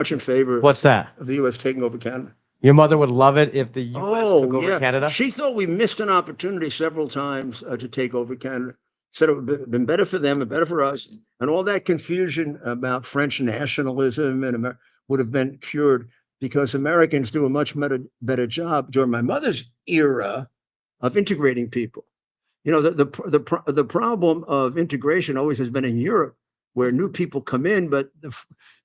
much in favor What's that? of the U.S. taking over Canada. Your mother would love it if the U.S. took Oh, over yeah. Canada? She thought we missed an opportunity several times to take over Canada. Said it would have been better for them and better for us. And all that confusion about French nationalism and would have been cured because Americans do a much better job during my mother's era of integrating people. You know, the problem of integration always has been in Europe, where new people come in, but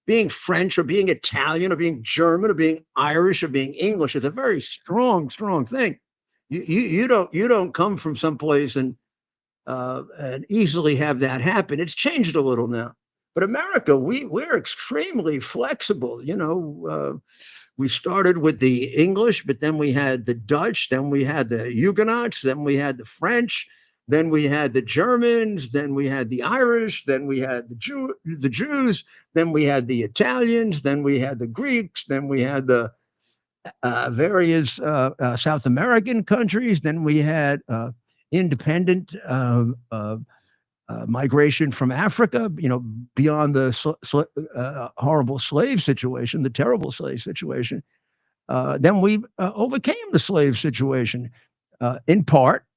being French or being Italian or being German or being Irish or being English is a very strong thing. You don't come from someplace and easily have that happen. It's changed a little now, but America, we're extremely flexible. We started with the English, but then we had the Dutch, then we had the Huguenots, then we had the French, then we had the Germans, then we had the Irish, then we had the Jews, then we had the Italians, then we had the Greeks, then we had the various South American countries, then we had independent migration from Africa, beyond the horrible slave situation, the terrible slave situation. Then we overcame the slave situation in part,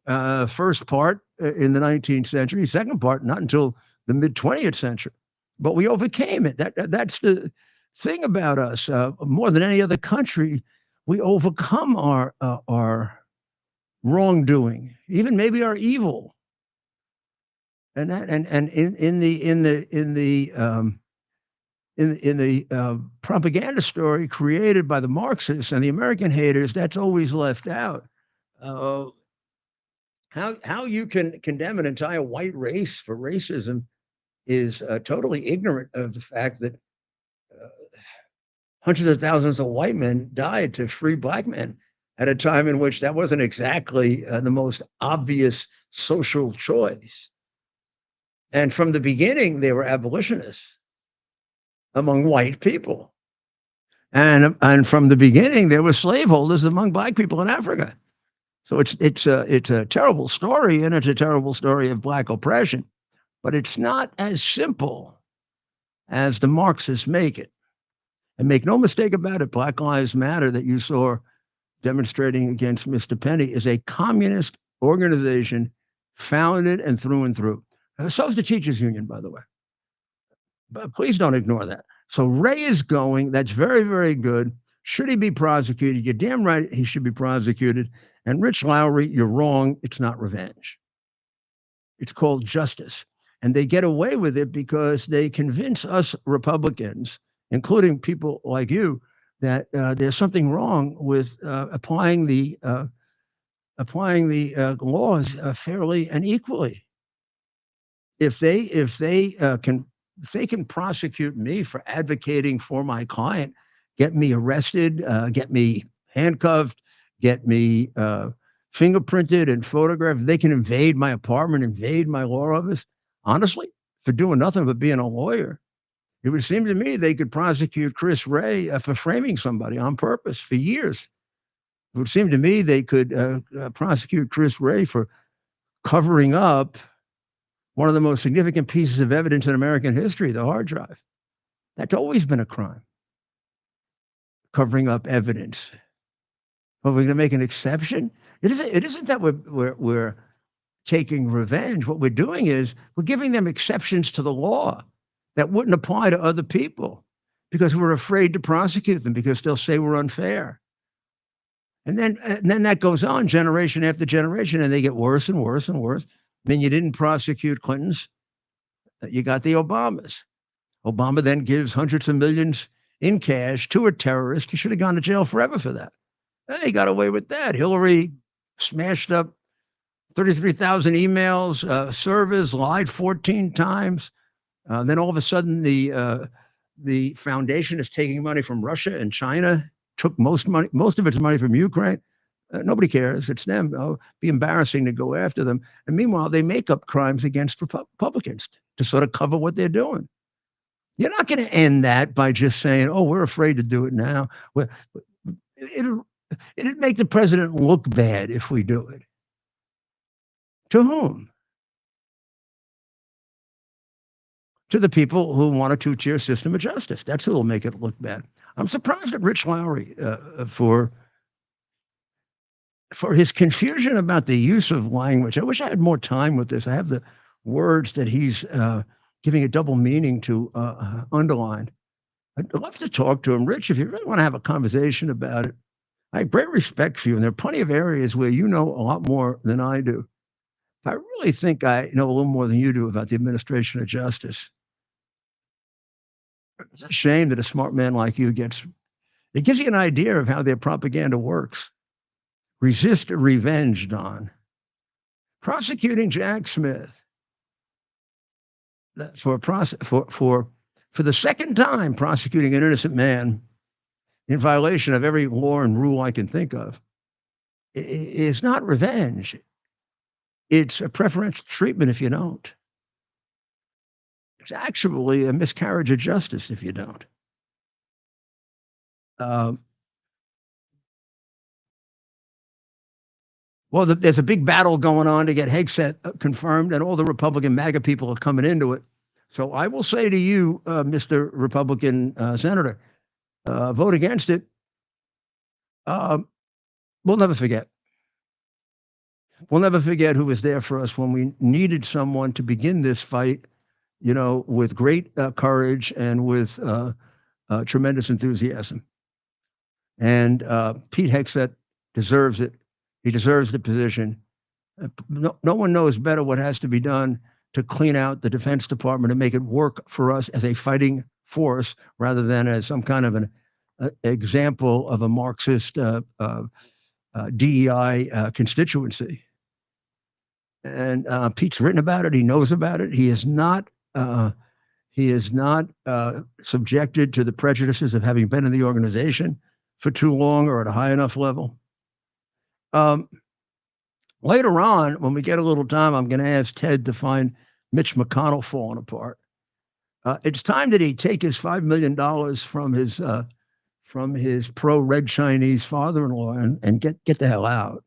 first part in the 19th century, second part not until the mid 20th century. But we overcame it. That's the thing about us. More than any other country, we overcome our wrongdoing, even maybe our evil. And in the propaganda story created by the Marxists and the American haters, that's always left out. How you can condemn an entire white race for racism is totally ignorant of the fact that hundreds of thousands of white men died to free black men at a time in which that wasn't exactly the most obvious social choice. And from the beginning, they were abolitionists among white people. And from the beginning, there were slaveholders among black people in Africa. So it's a terrible story, and it's a terrible story of black oppression. But it's not as simple as the Marxists make it. And make no mistake about it, Black Lives Matter that you saw demonstrating against Mr. Penny is a communist organization founded and through. So is the teachers union, by the way. But please don't ignore that. So Ray is going. That's very, very good. Should he be prosecuted? You're damn right he should be prosecuted. And Rich Lowry, you're wrong. It's not revenge. It's called justice. And they get away with it because they convince us Republicans, including people like you, that there's something wrong with applying the laws fairly and equally. If they can prosecute me for advocating for my client, get me arrested, get me handcuffed, get me fingerprinted and photographed, they can invade my apartment, invade my law office. Honestly, for doing nothing but being a lawyer, it would seem to me they could prosecute Chris Wray for framing somebody on purpose for years. It would seem to me they could prosecute Chris Wray for covering up one of the most significant pieces of evidence in American history, the hard drive. That's always been a crime, covering up evidence. But we're going to make an exception? It isn't that we're taking revenge. What we're doing is we're giving them exceptions to the law that wouldn't apply to other people because we're afraid to prosecute them because they'll say we're unfair. And then that goes on generation after generation, and they get worse and worse and worse. I mean, you didn't prosecute Clintons. You got the Obamas. Obama then gives hundreds of millions in cash to a terrorist. He should have gone to jail forever for that. He got away with that. Hillary smashed up 33,000 emails, servers, lied 14 times. Then all of a sudden, the foundation is taking money from Russia and China, took most of its money from Ukraine. Nobody cares. It's them. It'll be embarrassing to go after them. And meanwhile, they make up crimes against Republicans to sort of cover what they're doing. You're not going to end that by just saying, oh, we're afraid to do it now. It'd make the president look bad if we do it. To whom? to the people who want a two-tier system of justice. That's who will make it look bad. I'm surprised at Rich Lowry for his confusion about the use of language. I wish I had more time with this. I have the words that he's giving a double meaning to underlined. I'd love to talk to him. Rich, if you really want to have a conversation about it, I have great respect for you. And there are plenty of areas where you know a lot more than I do. I really think I know a little more than you do about the administration of justice. It's a shame that a smart man like you it gives you an idea of how their propaganda works. Resist revenge, Don. Prosecuting Jack Smith for the second time, prosecuting an innocent man in violation of every law and rule I can think of is not revenge. It's a preferential treatment if you don't. It's actually a miscarriage of justice if you don't. Well, there's a big battle going on to get Hegseth confirmed, and all the Republican MAGA people are coming into it. So I will say to you, Mr. Republican Senator, vote against it. We'll never forget. We'll never forget who was there for us when we needed someone to begin this fight, with great courage and with tremendous enthusiasm. And Pete Hegseth deserves it. He deserves the position. No one knows better what has to be done to clean out the Defense Department and make it work for us as a fighting force rather than as some kind of an example of a Marxist DEI constituency. And Pete's written about it. He knows about it. He is not subjected to the prejudices of having been in the organization for too long or at a high enough level. Later on, when we get a little time, I'm going to ask Ted to find Mitch McConnell falling apart. It's time that he take his $5 million from his pro-red Chinese father-in-law and get the hell out.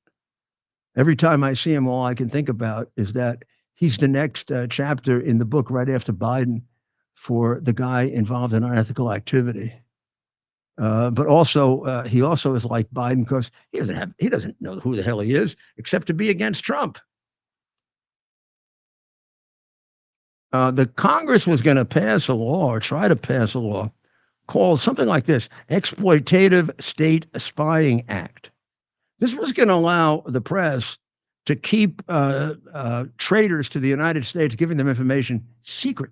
Every time I see him, all I can think about is that he's the next chapter in the book right after Biden for the guy involved in unethical activity. But also, he also is like Biden because he doesn't know who the hell he is except to be against Trump. The Congress was going to pass a law or try to pass a law called something like this: Exploitative State Spying Act. This was going to allow the press to keep traitors to the United States, giving them information secret.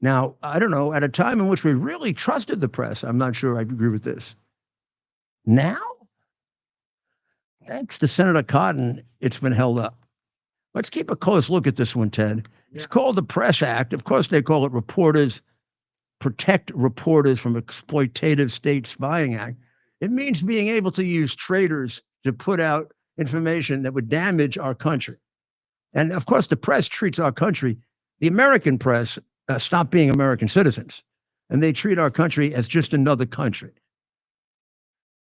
Now, I don't know, at a time in which we really trusted the press, I'm not sure I agree with this. Now, thanks to Senator Cotton, it's been held up. Let's keep a close look at this one, Ted. It's called the Press Act. Of course, they call it Protect Reporters from Exploitative State Spying Act. It means being able to use traitors to put out information that would damage our country. And of course, the press treats our country, the American press, stop being American citizens, and they treat our country as just another country.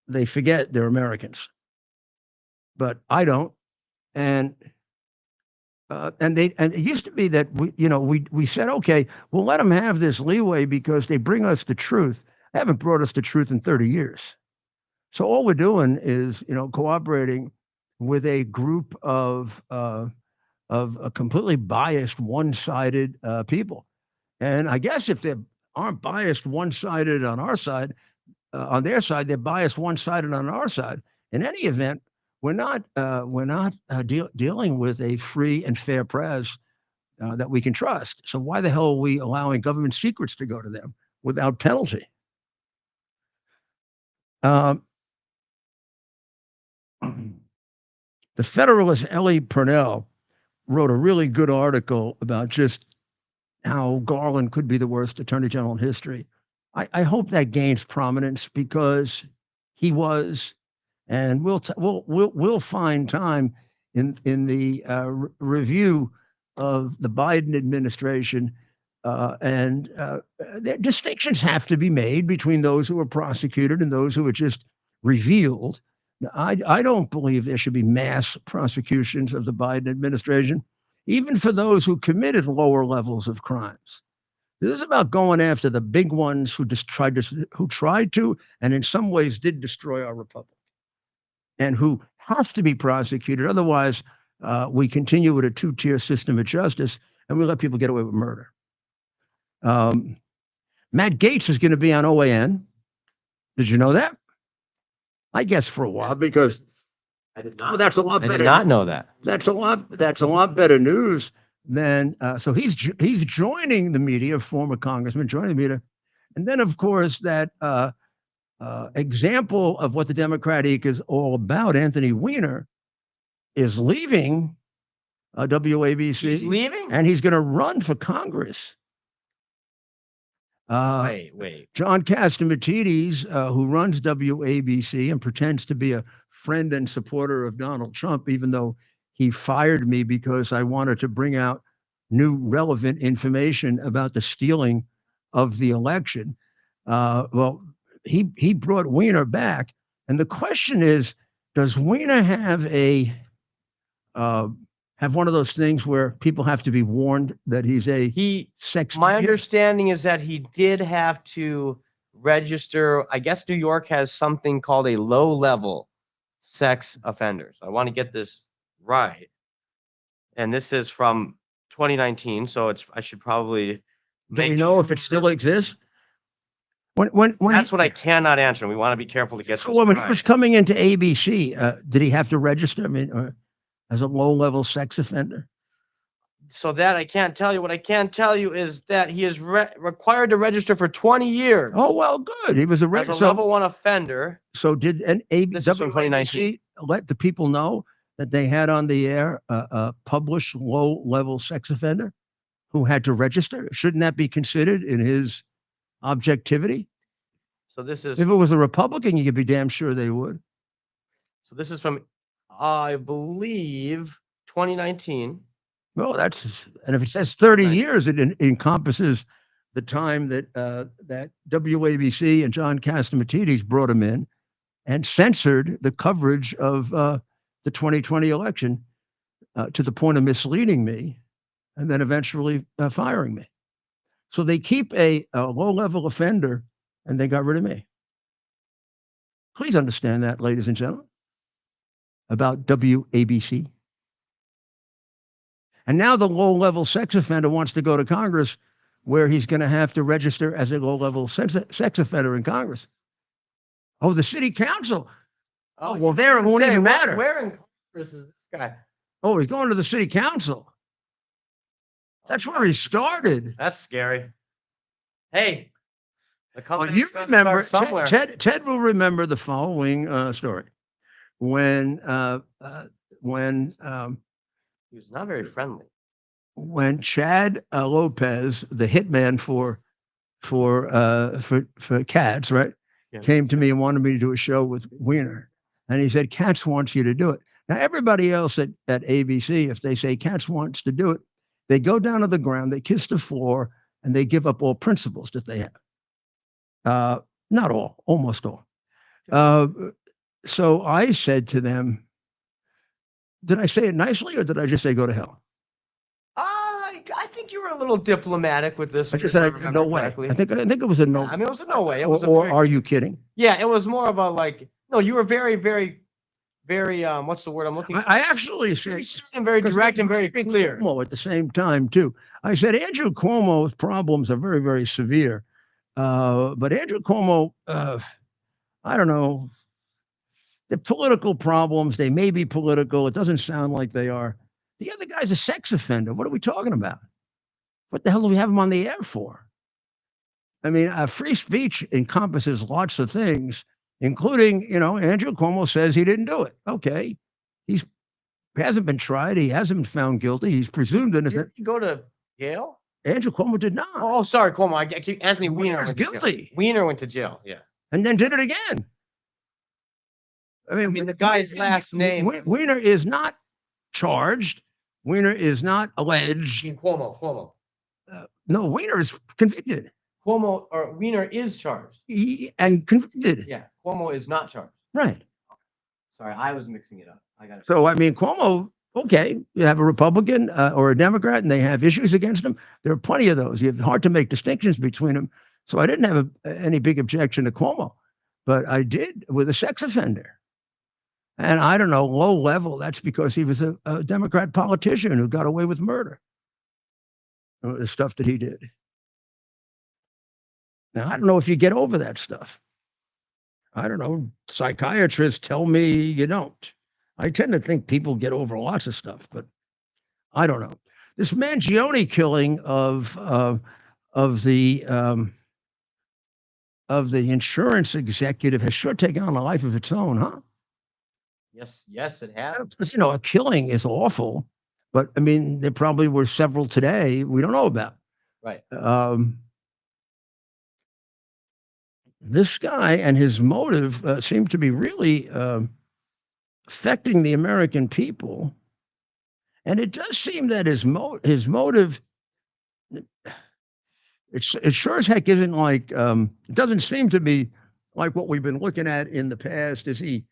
They forget they're Americans, but I don't. And it used to be that we said, okay, we'll let them have this leeway because they bring us the truth. They haven't brought us the truth in 30 years. So all we're doing is, cooperating with a group of a completely biased, one-sided people. And I guess if they aren't biased one-sided on our side, on their side, they're biased one-sided on our side. In any event, we're not dealing with a free and fair press that we can trust. So why the hell are we allowing government secrets to go to them without penalty? The Federalist Ellie Purnell wrote a really good article about just how Garland could be the worst attorney general in history. I hope that gains prominence because he was, and we'll find time in the review of the Biden administration, and distinctions have to be made between those who are prosecuted and those who are just revealed. I don't believe there should be mass prosecutions of the Biden administration. even for those who committed lower levels of crimes. This is about going after the big ones who just tried to, and in some ways did destroy our republic, and who have to be prosecuted. Otherwise, we continue with a two-tier system of justice, and we let people get away with murder. Matt Gaetz is going to be on OAN. Did you know that? I guess for a while, because I did not. well, that's a lot I better. did not know that. That's a lot better news than so he's joining the media, former congressman joining the media, and then of course that example of what the Democratic is all about, Anthony Weiner, is leaving WABC. He's leaving, and he's going to run for Congress. Wait. John Catsimatidis, who runs WABC and pretends to be a friend and supporter of Donald Trump, even though he fired me because I wanted to bring out new relevant information about the stealing of the election. Well, he brought Weiner back, and the question is, does Weiner have one of those things where people have to be warned that he's a sex? My understanding is that he did have to register. I guess New York has something called a low-level sex offender. So I want to get this right. And this is from 2019, so I should probably. Do you know if it still exists? When That's what I cannot answer. We want to be careful to get. So when he was coming into ABC, did he have to register? I mean, as a low-level sex offender? So that I can't tell you. What I can tell you is that he is required to register for 20 years. Oh, well, good. He was a level 1 offender. So did This is from 2019. let the people know that they had on the air a published low-level sex offender who had to register? Shouldn't that be considered in his objectivity? So this is. If it was a Republican, you could be damn sure they would. So this is from, I believe, 2019. Well, and if it says 30 years, it encompasses the time that that WABC and John Catsimatidis brought him in and censored the coverage of the 2020 election to the point of misleading me and then eventually firing me. So they keep a low-level offender, and they got rid of me. Please understand that, ladies and gentlemen, about WABC. And now the low-level sex offender wants to go to Congress, where he's going to have to register as a low-level sex offender in Congress. Oh, the city council. Oh, well, there it won't even matter. Where in Congress is this guy? Oh, he's going to the city council. That's where he started. That's scary. Hey, the company. You remember somewhere. Ted will remember the following story. When he was not very friendly. When Chad Lopez, the hitman for Katz, right, came to me and wanted me to do a show with Weiner, and he said, Katz wants you to do it. Now, everybody else at ABC, if they say Katz wants to do it, they go down to the ground, they kiss the floor, and they give up all principles that they have. Not all, almost all. So I said to them, did I say it nicely, or did I just say go to hell? I think you were a little diplomatic with this. I just said no way. I think it was a no. I mean, it was a no way. It was or are you kidding? Yeah, it was more about like, no, you were very, very, very. What's the word I'm looking for? I actually said very direct and very clear. Cuomo at the same time too. I said Andrew Cuomo's problems are very, very severe, but Andrew Cuomo, I don't know. The political problems, they may be political. It doesn't sound like they are. The other guy's a sex offender. What are we talking about? What the hell do we have him on the air for? I mean, free speech encompasses lots of things, including, Andrew Cuomo says he didn't do it. Okay. He hasn't been tried. He hasn't been found guilty. He's presumed innocent. Did he go to jail? Andrew Cuomo did not. Oh, sorry, Cuomo. I keep Anthony Weiner was guilty. Weiner went to jail. Yeah. And then did it again. I mean the guy's last name. Weiner is not charged. Weiner is not alleged. Cuomo. No, Weiner is convicted. Weiner is charged. And convicted. Yeah, Cuomo is not charged. Right. Sorry, I was mixing it up. I got it. So, I mean, Cuomo Okay, you have a Republican or a Democrat, and they have issues against them. There are plenty of those. It's hard to make distinctions between them. So I didn't have any big objection to Cuomo, but I did with a sex offender. And I don't know, low level. That's because he was a Democrat politician who got away with murder. The stuff that he did. Now I don't know if you get over that stuff. I don't know. Psychiatrists tell me you don't. I tend to think people get over lots of stuff, but I don't know. This Mangione killing of the insurance executive has sure taken on a life of its own, huh? Yes, it has. Because, a killing is awful, but I mean, there probably were several today we don't know about. Right. This guy and his motive seem to be really affecting the American people, and it does seem that his motive it sure as heck isn't like it doesn't seem to be like what we've been looking at in the past. Is he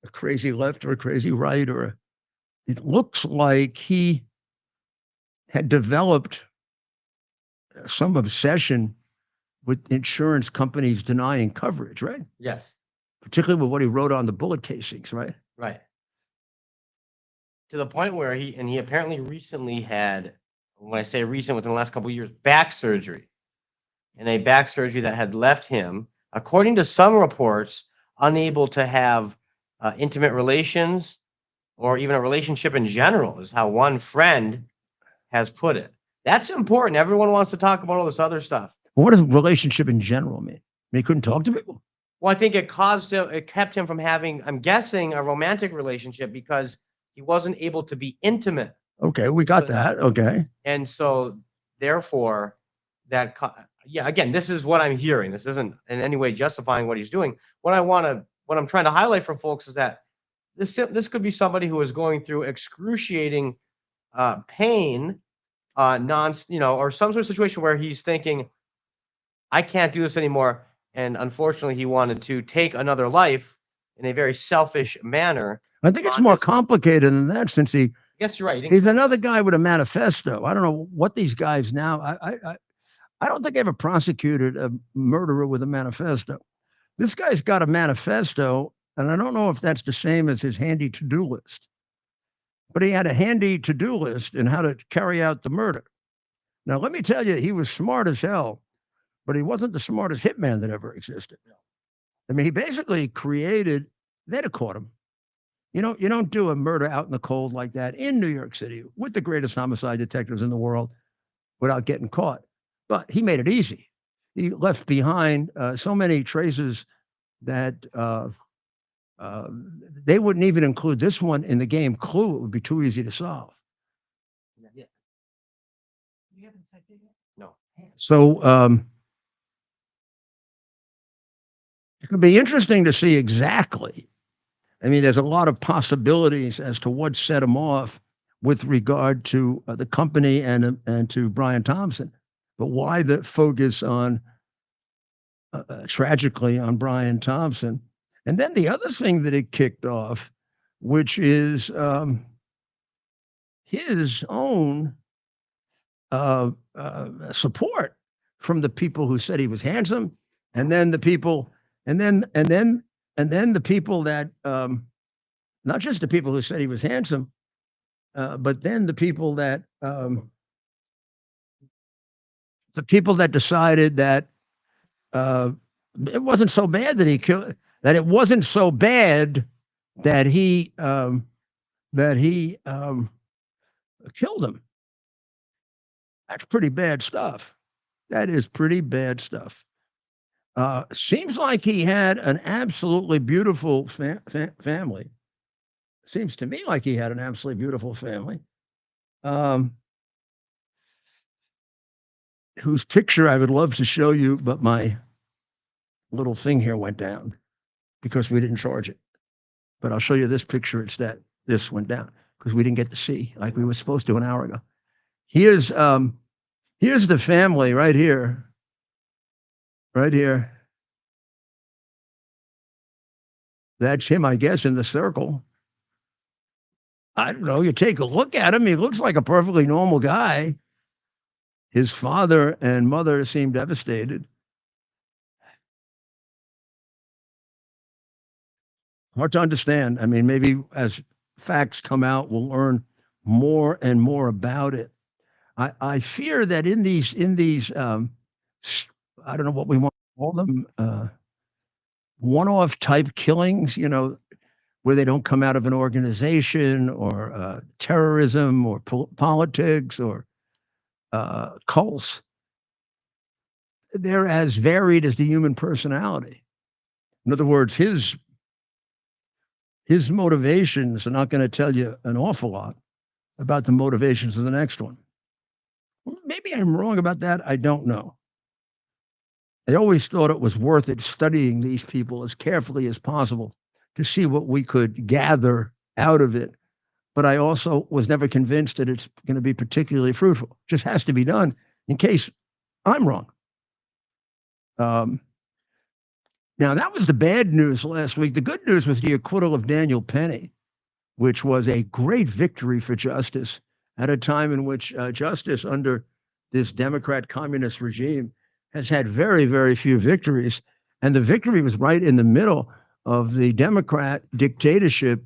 a crazy left or a crazy right? It looks like he had developed some obsession with insurance companies denying coverage, right? Yes. Particularly with what he wrote on the bullet casings, right? Right. To the point where he apparently recently had, when I say recent, within the last couple of years, back surgery. And a back surgery that had left him, according to some reports, unable to have intimate relations or even a relationship in general, is how one friend has put it. That's important. Everyone wants to talk about all this other stuff. What does relationship in general mean? He couldn't talk to people? Well, I think it kept him from having, I'm guessing, a romantic relationship because he wasn't able to be intimate. Okay, we got that. Okay. And so, therefore, yeah, again, this is what I'm hearing. This isn't in any way justifying what he's doing. What I'm trying to highlight for folks is that this could be somebody who is going through excruciating pain, or some sort of situation where he's thinking, I can't do this anymore. And unfortunately, he wanted to take another life in a very selfish manner. I think it's more complicated than that since Yes, you're right. he's another guy with a manifesto. I don't know what these guys now. I don't think I ever prosecuted a murderer with a manifesto. This guy's got a manifesto, and I don't know if that's the same as his handy to-do list. But he had a handy to-do list in how to carry out the murder. Now, let me tell you, he was smart as hell, but he wasn't the smartest hitman that ever existed. I mean, he basically created, they'd have caught him. You don't do a murder out in the cold like that in New York City with the greatest homicide detectives in the world without getting caught. But he made it easy. He left behind so many traces that they wouldn't even include this one in the game Clue. It would be too easy to solve. Yeah. You haven't said it yet? No. So it could be interesting to see exactly. I mean, there's a lot of possibilities as to what set him off with regard to the company and to Brian Thompson. But why the focus on tragically on Brian Thompson? And then the other thing that it kicked off, which is his own support from the people who said he was handsome, and then the people, and then the people that not just the people who said he was handsome, but then the people that decided that it wasn't so bad that he killed. That it wasn't so bad that he killed him. That's pretty bad stuff. That is pretty bad stuff. Seems like he had an absolutely beautiful family. Seems to me like he had an absolutely beautiful family. Whose picture I would love to show you, but my little thing here went down because we didn't charge it. But I'll show you this picture instead. This went down because we didn't get to see like we were supposed to an hour ago. Here's the family right here. Right here. That's him, I guess, in the circle. I don't know. You take a look at him, he looks like a perfectly normal guy. His father and mother seem devastated. Hard to understand. I mean, maybe as facts come out, we'll learn more and more about it. I fear that in these I don't know what we want to call them, one-off type killings, where they don't come out of an organization or terrorism or politics or cults. They're as varied as the human personality. In other words, his motivations are not going to tell you an awful lot about the motivations of the next one. Maybe I'm wrong about that. I don't know. I always thought it was worth it studying these people as carefully as possible to see what we could gather out of it. But I also was never convinced that it's going to be particularly fruitful. It just has to be done in case I'm wrong. Um, Now, that was the bad news last week. The good news was the acquittal of Daniel Penny, which was a great victory for justice at a time in which justice under this Democrat communist regime has had very, very few victories. And the victory was right in the middle of the Democrat dictatorship,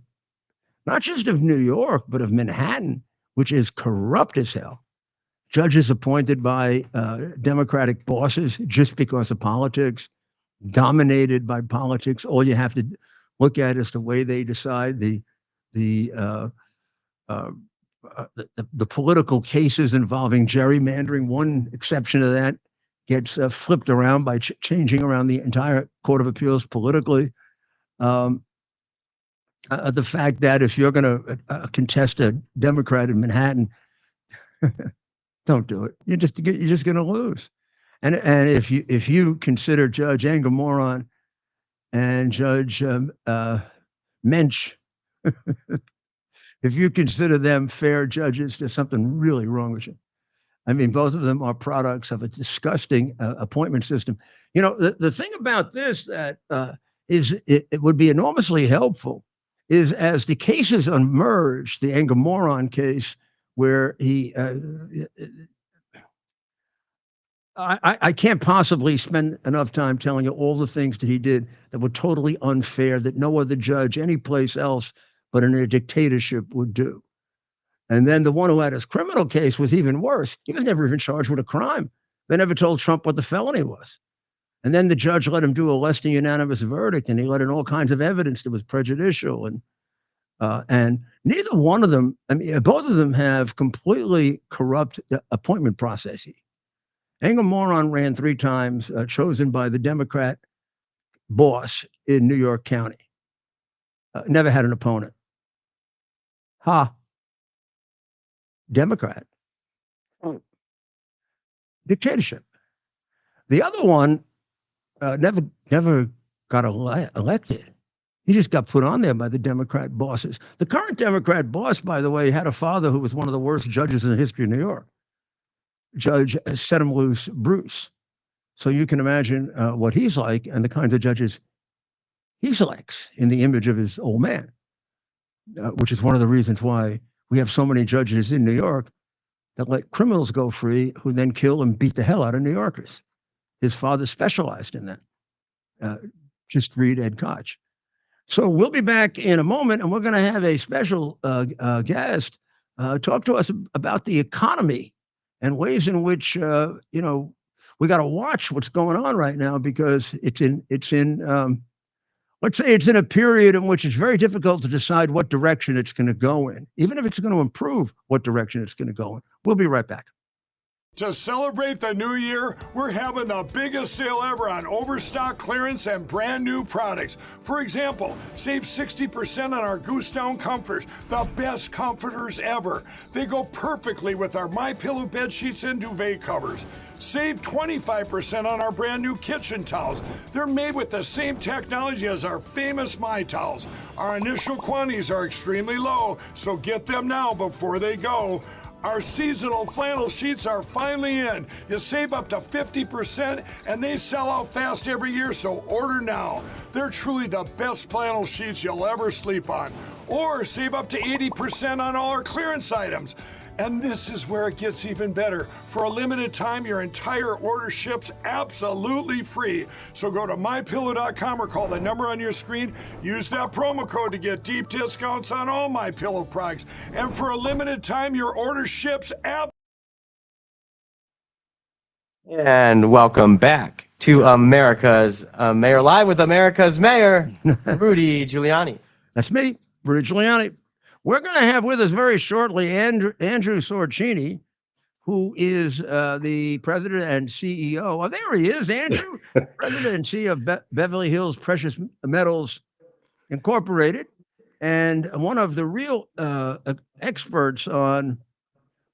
not just of New York, but of Manhattan, which is corrupt as hell. Judges appointed by Democratic bosses just because of politics, dominated by politics. All you have to look at is the way they decide the political cases involving gerrymandering. One exception to that gets flipped around by changing around the entire Court of Appeals politically. The fact that if you're going to contest a Democrat in Manhattan, don't do it. You're just going to lose. And if you consider Judge Engelmoron and Judge Mensch, if you consider them fair judges, there's something really wrong with you. I mean, both of them are products of a disgusting appointment system. The thing about this that is it would be enormously helpful is as the cases emerged, the Engelmoron case, where I can't possibly spend enough time telling you all the things that he did that were totally unfair, that no other judge anyplace else but in a dictatorship would do. And then the one who had his criminal case was even worse. He was never even charged with a crime. They never told Trump what the felony was. And then the judge let him do a less than unanimous verdict, and he let in all kinds of evidence that was prejudicial. And neither one of them, I mean, both of them have completely corrupt appointment processes. Engelmoron ran 3 times, chosen by the Democrat boss in New York County. Never had an opponent. Democrat. Dictatorship. The other one never got elected. He just got put on there by the Democrat bosses. The current Democrat boss, by the way, had a father who was one of the worst judges in the history of New York, Judge Set 'em Loose Bruce. So you can imagine what he's like and the kinds of judges he selects in the image of his old man, which is one of the reasons why we have so many judges in New York that let criminals go free who then kill and beat the hell out of New Yorkers. His father specialized in that. Just read Ed Koch. So we'll be back in a moment, and we're going to have a special guest talk to us about the economy and ways in which we got to watch what's going on right now, because it's in let's say it's in a period in which it's very difficult to decide what direction it's going to go in, even if it's going to improve what direction it's going to go in. We'll be right back. To celebrate the new year, we're having the biggest sale ever on overstock clearance and brand new products. For example, save 60% on our Goose Down comforters, the best comforters ever. They go perfectly with our MyPillow bed sheets and duvet covers. Save 25% on our brand new kitchen towels. They're made with the same technology as our famous My Towels. Our initial quantities are extremely low, so get them now before they go. Our seasonal flannel sheets are finally in. You save up to 50%, and they sell out fast every year, so order now. They're truly the best flannel sheets you'll ever sleep on. or save up to 80% on all our clearance items. And this is where it gets even better. For a limited time, your entire order ships absolutely free. So go to mypillow.com or call the number on your screen. Use that promo code to get deep discounts on all MyPillow products. And for a limited time, your order ships And welcome back to America's Mayor Live with America's Mayor, Rudy Giuliani. That's me, Rudy Giuliani. We're going to have with us very shortly Andrew Sorcini, who is the president and CEO. Oh, there he is, Andrew, president and CEO of Beverly Hills Precious Metals Incorporated, and one of the real experts on,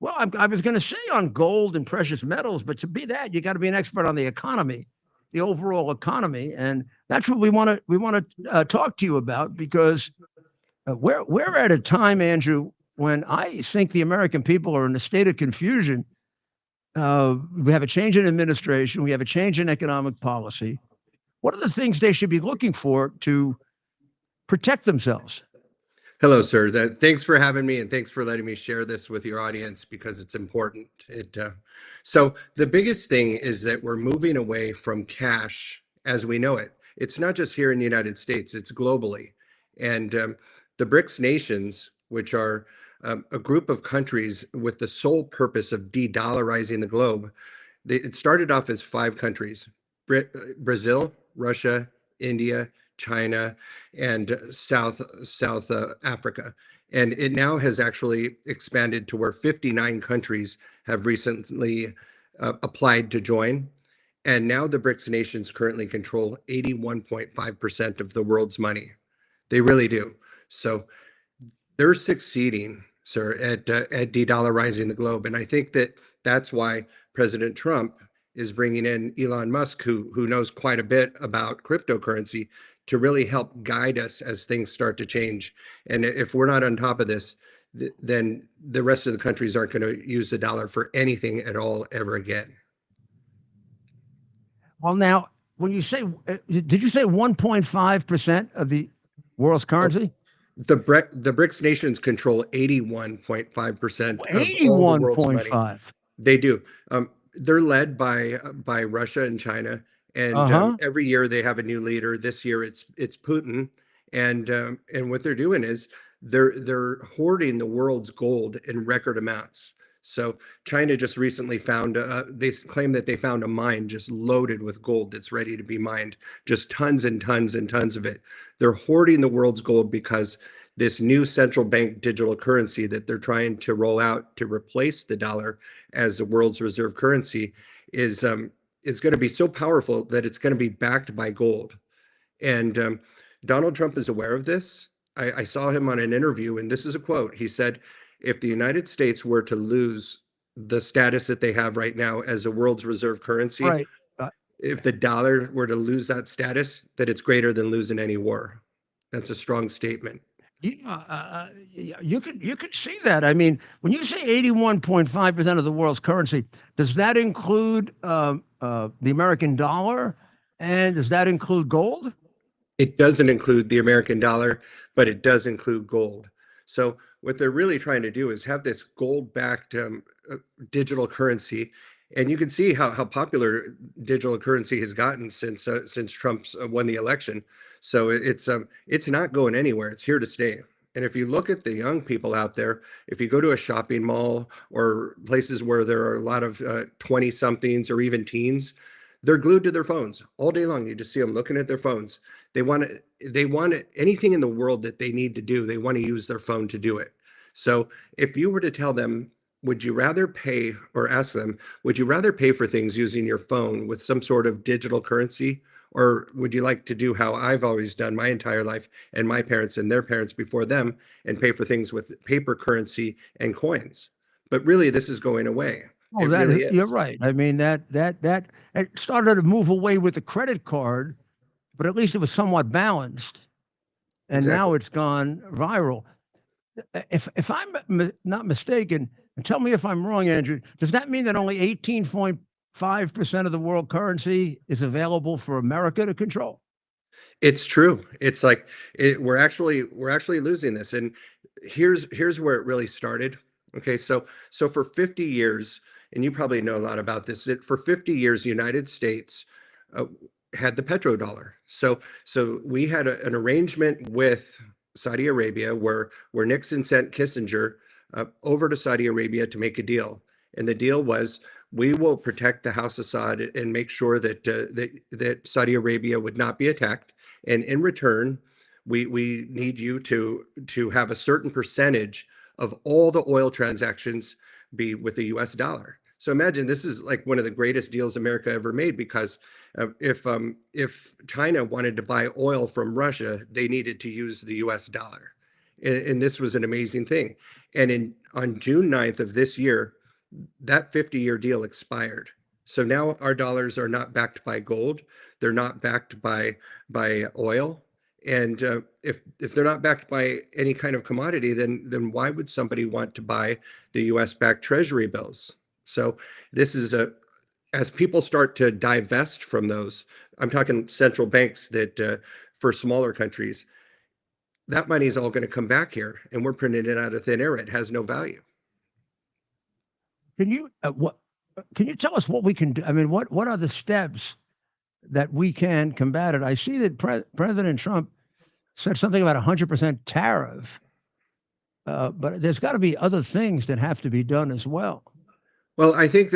well, I was going to say on gold and precious metals, but to be that, you got to be an expert on the economy, the overall economy, and that's what we want to talk to you about, because we're at a time, Andrew, when I think the American people are in a state of confusion. We have a change in administration. We have a change in economic policy. What are the things they should be looking for to protect themselves? Hello, sir. Thanks for having me, and thanks for letting me share this with your audience, because it's important. So the biggest thing is that we're moving away from cash as we know it. It's not just here in the United States, it's globally. And the BRICS nations, which are a group of countries with the sole purpose of de-dollarizing the globe, it started off as 5 countries: Brazil, Russia, India, China, and South Africa. And it now has actually expanded to where 59 countries have recently applied to join. And now the BRICS nations currently control 81.5% of the world's money. They really do. So they're succeeding, sir, at de-dollarizing the globe. And I think that that's why President Trump is bringing in Elon Musk, who knows quite a bit about cryptocurrency, to really help guide us as things start to change. And if we're not on top of this, then the rest of the countries aren't going to use the dollar for anything at all ever again. Well, now, when you say, did you say 1.5% of the world's currency? The BRICS nations control 81.5% of all the world's money. 81.5. They do. They're led by Russia and China, and every year they have a new leader. This year it's Putin, and what they're doing is they're hoarding the world's gold in record amounts. So China just recently found, they claim that they found a mine just loaded with gold that's ready to be mined, just tons and tons and tons of it. They're hoarding the world's gold because this new central bank digital currency that they're trying to roll out to replace the dollar as the world's reserve currency is going to be so powerful that it's going to be backed by gold. And Donald Trump is aware of this. I saw him on an interview, and this is a quote. He said, if the United States were to lose the status that they have right now as the world's reserve currency, Right. If the dollar were to lose that status, that it's greater than losing any war. That's a strong statement. Yeah, you could see that. I mean, when you say 81.5% of the world's currency, does that include the American dollar, and does that include gold? It doesn't include the American dollar, but it does include gold. So what they're really trying to do is have this gold-backed digital currency, and you can see how popular digital currency has gotten since Trump's won the election. So it's not going anywhere. It's here to stay. And if you look at the young people out there, if you go to a shopping mall or places where there are a lot of 20-somethings or even teens, they're glued to their phones all day long. You just see them looking at their phones. They want anything in the world that they need to do. They want to use their phone to do it. So if you were to tell them, would you rather pay, or ask them, would you rather pay for things using your phone with some sort of digital currency? Or would you like to do how I've always done my entire life, and my parents and their parents before them, and pay for things with paper currency and coins? But really, this is going away. Oh, you're right. I mean, that it started to move away with the credit card, but at least it was somewhat balanced. And now it's gone viral. If I'm not mistaken, and tell me if I'm wrong, Andrew, does that mean that only 18.5% of the world currency is available for America to control? It's true. It's like we're actually losing this. And here's where it really started. Okay, so for 50 years, and you probably know a lot about this, that for 50 years, the United States uh, had the petrodollar. So we had an arrangement with Saudi Arabia where Nixon sent Kissinger over to Saudi Arabia to make a deal. And the deal was we will protect the House of Saud and make sure that Saudi Arabia would not be attacked. And in return, we need you to have a certain percentage of all the oil transactions be with the US dollar. So imagine this is like one of the greatest deals America ever made, because if China wanted to buy oil from Russia, they needed to use the US dollar. And this was an amazing thing. And on June 9th of this year, that 50-year deal expired. So now our dollars are not backed by gold. They're not backed by oil. And if they're not backed by any kind of commodity, then why would somebody want to buy the U.S. backed Treasury bills? So this is as people start to divest from those, I'm talking central banks that for smaller countries, that money is all going to come back here, and we're printing it out of thin air. It has no value. Can you can you tell us what we can do? I mean, what are the steps that we can combat it? I see that President Trump said something about 100% tariff, but there's got to be other things that have to be done as well. Well, I think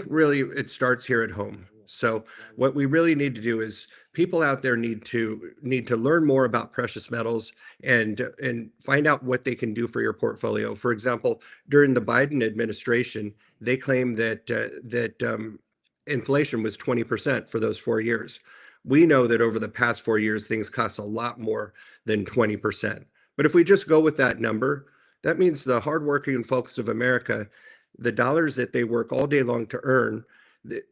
really it starts here at home. So what we really need to do is people out there need to learn more about precious metals and find out what they can do for your portfolio. For example, during the Biden administration, they claimed that inflation was 20% for those 4 years. We know that over the past 4 years, things cost a lot more than 20%. But if we just go with that number, that means the hardworking folks of America, the dollars that they work all day long to earn,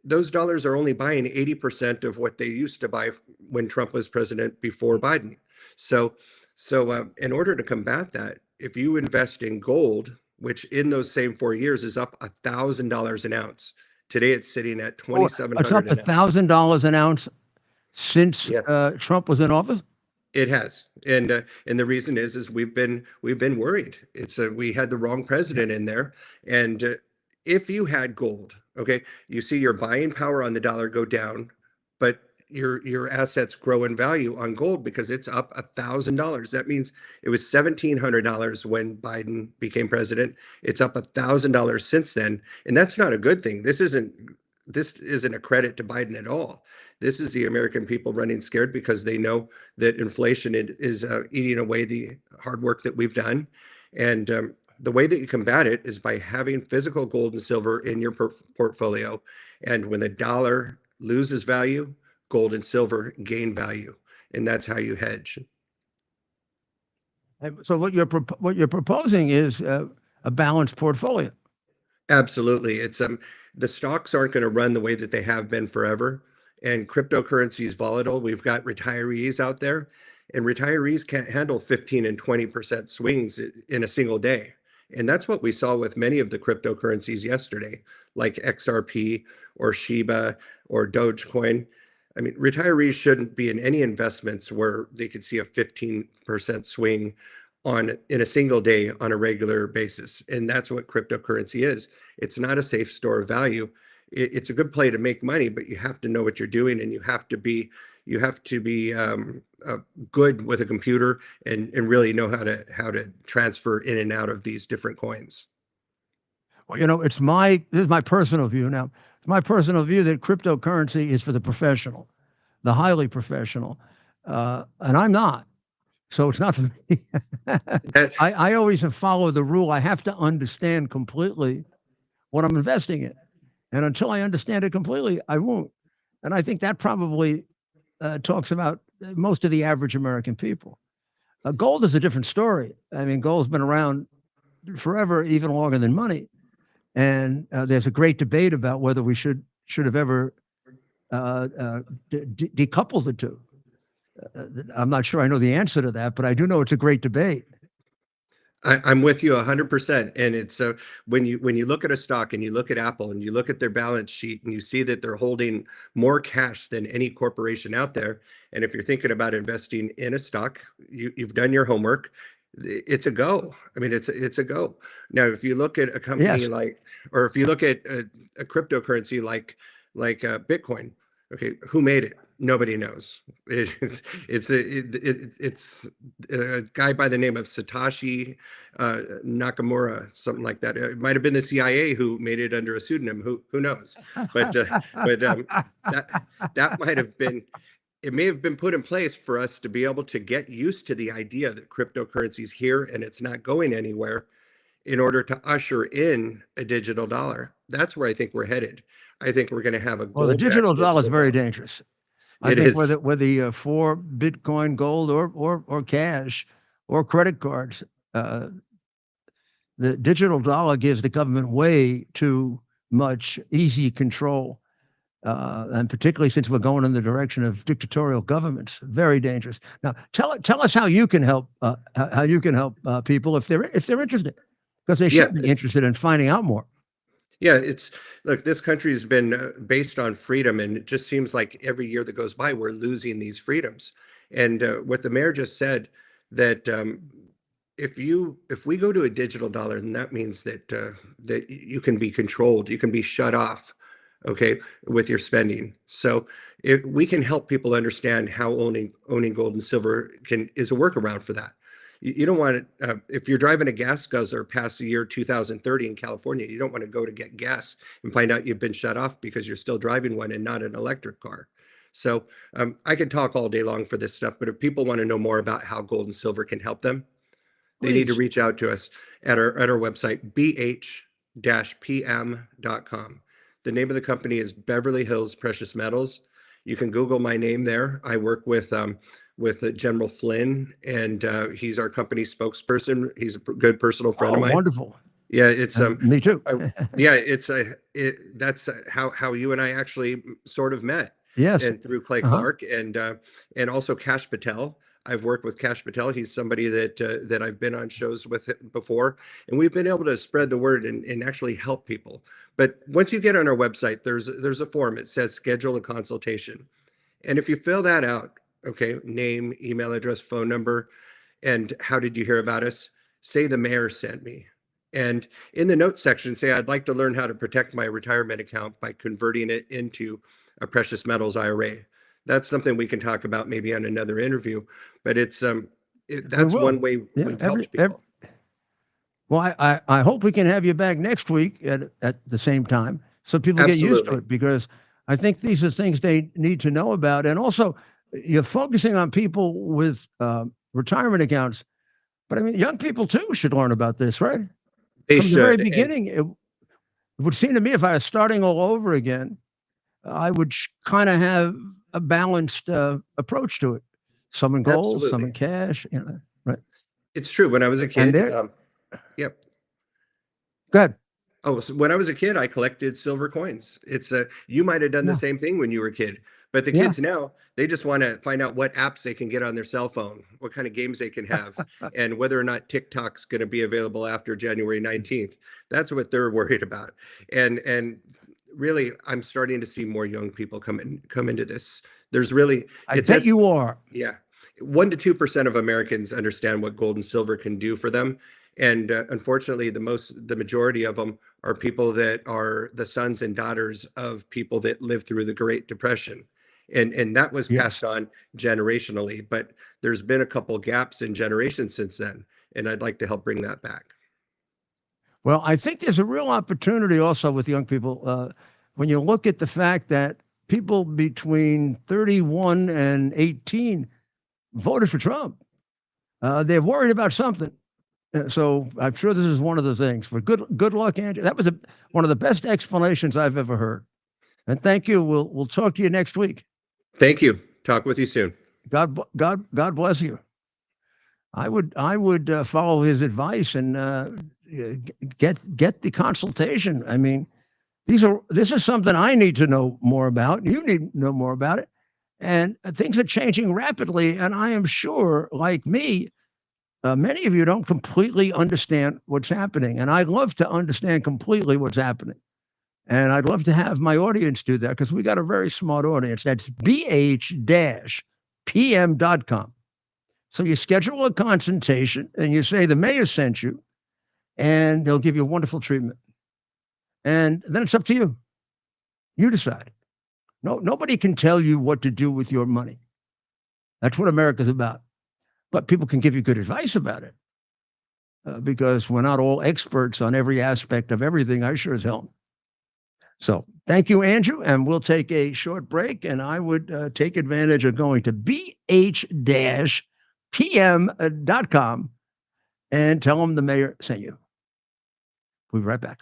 those dollars are only buying 80% of what they used to buy when Trump was president before Biden. So in order to combat that, if you invest in gold, which in those same 4 years is up $1,000 an ounce, today it's sitting at It's up $2,700 an ounce. $1,000 an ounce since Yeah. Trump was in office. It has, and the reason is we've been worried. We had the wrong president in there, and if you had gold, okay, you see your buying power on the dollar go down, but your assets grow in value on gold because it's up $1,000. That means it was $1,700 when Biden became president. It's up $1,000 since then, and that's not a good thing. This isn't a credit to Biden at all. This is the American people running scared because they know that inflation is eating away the hard work that we've done. And the way that you combat it is by having physical gold and silver in your portfolio. And when the dollar loses value, gold and silver gain value. And that's how you hedge. And so what you're proposing is a balanced portfolio. Absolutely. It's the stocks aren't going to run the way that they have been forever. And cryptocurrency is volatile. We've got retirees out there, and retirees can't handle 15 and 20% swings in a single day. And that's what we saw with many of the cryptocurrencies yesterday, like XRP or Shiba or Dogecoin. I mean, retirees shouldn't be in any investments where they could see a 15% swing in a single day on a regular basis. And that's what cryptocurrency is. It's not a safe store of value. It's a good play to make money, but you have to know what you're doing, and you have to be good with a computer and really know how to transfer in and out of these different coins. Well, this is my personal view now. It's my personal view that cryptocurrency is for the professional, the highly professional, and I'm not. So it's not for me. I always have followed the rule. I have to understand completely what I'm investing in. And until I understand it completely, I won't. And I think that probably talks about most of the average American people. Gold is a different story. I mean, gold's been around forever, even longer than money. And there's a great debate about whether we should have ever decoupled the two. I'm not sure I know the answer to that, but I do know it's a great debate. I'm with you 100%. And it's when you look at a stock and you look at Apple and you look at their balance sheet and you see that they're holding more cash than any corporation out there. And if you're thinking about investing in a stock, you've done your homework. It's a go. I mean, it's a go. Now, if you look at a company Yes. like, or if you look at a cryptocurrency like Bitcoin, okay, who made it? Nobody knows. It's a guy by the name of Satoshi Nakamura, something like that. It might have been the CIA who made it under a pseudonym. Who knows? But that might have been. It may have been put in place for us to be able to get used to the idea that cryptocurrency is here and it's not going anywhere, in order to usher in a digital dollar. That's where I think we're headed. I think we're going to have a Well, the gold-backed digital dollar is very dollar. dangerous. I It think is. whether for Bitcoin, gold, or cash, or credit cards, the digital dollar gives the government way too much easy control, and particularly since we're going in the direction of dictatorial governments, very dangerous. Now, tell us how you can help people if they're interested, because they Yeah, should be it's interested in finding out more. yeah, it's look, this country's been based on freedom, and it just seems like every year that goes by, we're losing these freedoms. And what the mayor just said, that if we go to a digital dollar, then that means that you can be controlled, you can be shut off, okay, with your spending. So if we can help people understand how owning gold and silver is a workaround for that. You don't want to, if you're driving a gas guzzler past the year 2030 in California, you don't want to go to get gas and find out you've been shut off because you're still driving one and not an electric car. So I could talk all day long for this stuff, but if people want to know more about how gold and silver can help them, they need to Please. reach out to us at our website, bh-pm.com. The name of the company is Beverly Hills Precious Metals. You can Google my name there. I work with General Flynn, and he's our company spokesperson. He's a good personal friend Oh, of mine. wonderful. Yeah, it's Me too. yeah, that's how you and I actually sort of met, Yes. and through Clay Uh-huh. Clark and also Cash Patel. I've worked with Cash Patel. He's somebody that I've been on shows with before, and we've been able to spread the word and actually help people. But once you get on our website, there's a form. It says schedule a consultation, and if you fill that out, okay, name, email address, phone number, and how did you hear about us? Say the mayor sent me. And in the notes section, say, I'd like to learn how to protect my retirement account by converting it into a precious metals IRA. That's something we can talk about maybe on another interview, but that's will. one way Yeah, we've helped people. Well, I hope we can have you back next week at the same time so people get used to Absolutely. it, because I think these are things they need to know about. And also, you're focusing on people with retirement accounts, but I mean, young people too should learn about this, right? They From the very should. And beginning, it would seem to me if I was starting all over again, I would kind of have a balanced approach to it. Some in gold, some in absolutely. cash, right? It's true. When I was a And kid, there, yep. go ahead. Oh, so when I was a kid, I collected silver coins. You might have done the Yeah, same thing when you were a kid, but the yeah. kids now, they just want to find out what apps they can get on their cell phone, what kind of games they can have, and whether or not TikTok's going to be available after January 19th. That's what they're worried about. And really, I'm starting to see more young people come into this. There's really, I it bet says, you are. yeah, 1 to 2% of Americans understand what gold and silver can do for them. And unfortunately, the majority of them are people that are the sons and daughters of people that lived through the Great Depression. And that was Yes. passed on generationally, but there's been a couple gaps in generations since then. And I'd like to help bring that back. Well, I think there's a real opportunity also with young people when you look at the fact that people between 31 and 18 voted for Trump. They're worried about something. So I'm sure this is one of the things. But good luck, Andrew. That was one of the best explanations I've ever heard. And thank you. We'll talk to you next week. Thank you. Talk with you soon. God bless you. I would follow his advice and get the consultation. I mean, this is something I need to know more about. You need to know more about it. And things are changing rapidly. And I am sure, like me, many of you don't completely understand what's happening. And I'd love to understand completely what's happening. And I'd love to have my audience do that because we got a very smart audience. That's bh-pm.com. So you schedule a consultation and you say the mayor sent you, and they'll give you wonderful treatment. And then it's up to you. You decide. No, nobody can tell you what to do with your money. That's what America's about. But people can give you good advice about it because we're not all experts on every aspect of everything. I sure as hell. So thank you, Andrew. And we'll take a short break. And I would take advantage of going to bh-pm.com and tell them the mayor sent you. We'll be right back.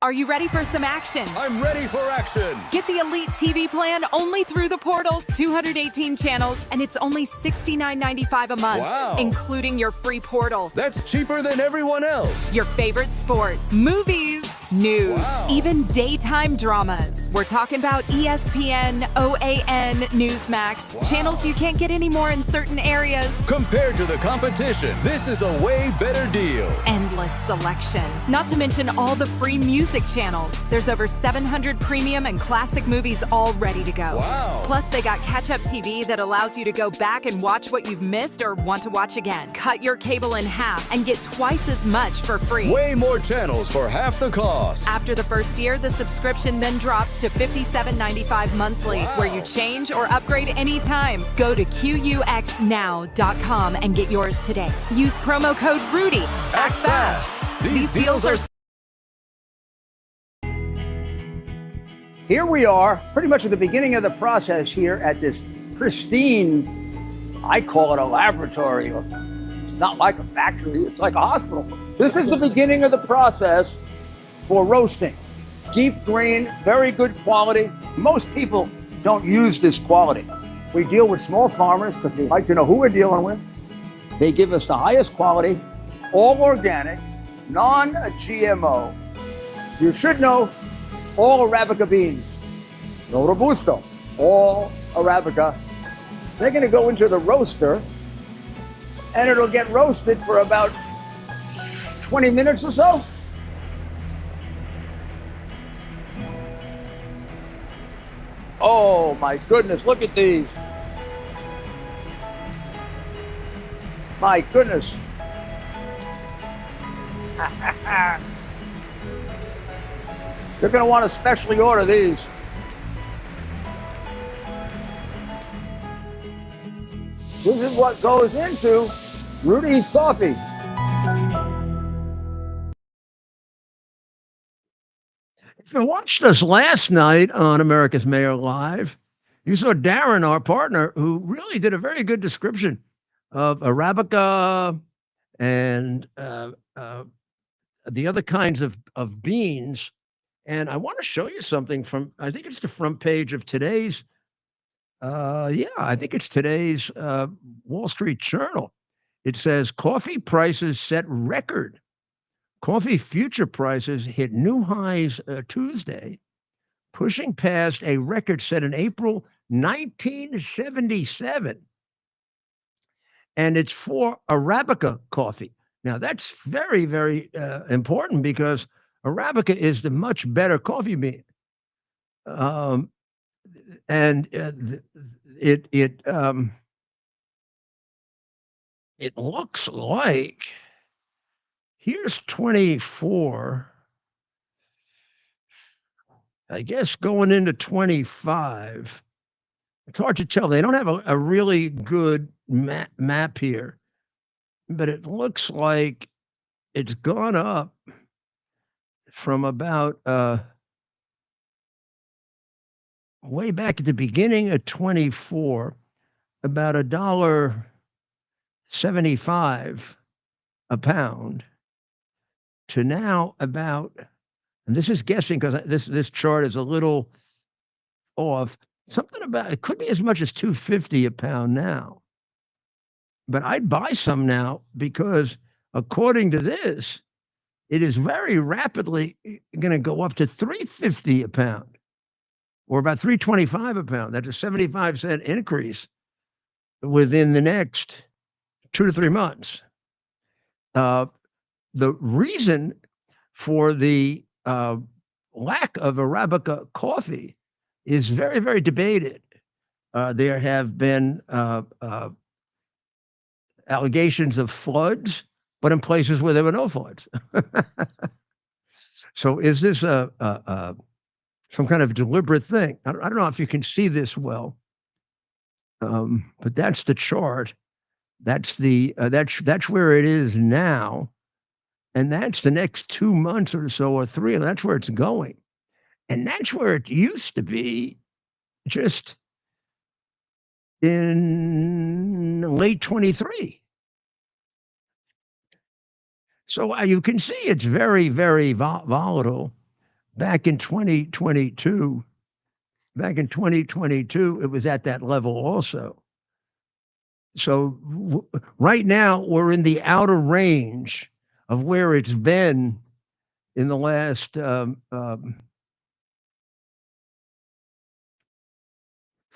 Are you ready for some action? I'm ready for action. Get the Elite TV plan only through the portal. 218 channels, and it's only $69.95 a month, Wow. including your free portal. That's cheaper than everyone else. Your favorite sports, movies, news, Wow. even daytime dramas. We're talking about ESPN, OAN, Newsmax, Wow. channels you can't get anymore in certain areas. Compared to the competition, this is a way better deal. Endless selection. Not to mention all the free music channels. There's over 700 premium and classic movies all ready to go. Wow. Plus, they got catch-up TV that allows you to go back and watch what you've missed or want to watch again. Cut your cable in half and get twice as much for free. Way more channels for half the cost. After the first year, the subscription then drops to $57.95 monthly, Wow. where you change or upgrade anytime. Go to QUXNow.com and get yours today. Use promo code RUDY. Act fast. These deals are Here we are, pretty much at the beginning of the process here at this pristine, I call it a laboratory. It's not like a factory, it's like a hospital. This is the beginning of the process for roasting. Deep green, very good quality. Most people don't use this quality. We deal with small farmers because we like to know who we're dealing with. They give us the highest quality, all organic, non-GMO. You should know all Arabica beans, no Robusto, all Arabica. They're gonna go into the roaster and it'll get roasted for about 20 minutes or so. Oh my goodness, look at these. My goodness. You're going to want to specially order these. This is what goes into Rudy's coffee. If you watched us last night on America's Mayor Live, you saw Darren, our partner, who really did a very good description of Arabica and the other kinds of beans. And I want to show you something from, I think it's the front page of today's, I think it's today's Wall Street Journal. It says, coffee prices set record. Coffee future prices hit new highs Tuesday, pushing past a record set in April 1977. And it's for Arabica coffee. Now, that's very, very important because Arabica is the much better coffee bean. It looks like, here's 24, I guess going into 25. It's hard to tell. They don't have a really good map here, but it looks like it's gone up from about way back at the beginning of 24, about $1.75 a pound, to now about, and this is guessing because this chart is a little off, something about, it could be as much as $2.50 a pound now. But I'd buy some now because according to this, it is very rapidly going to go up to $3.50 a pound, or about $3.25 a pound. That's a 75-cent increase within the next 2 to 3 months. The reason for the lack of Arabica coffee is very, very debated. There have been allegations of floods, but in places where there were no floods. So is this some kind of deliberate thing? I don't know if you can see this well, but that's the chart. That's that's where it is now, and that's the next 2 months or so, or 3, and that's where it's going, and that's where it used to be, just in late 23. So you can see it's very, very volatile. Back in 2022, it was at that level also. So right now we're in the outer range of where it's been in the last 4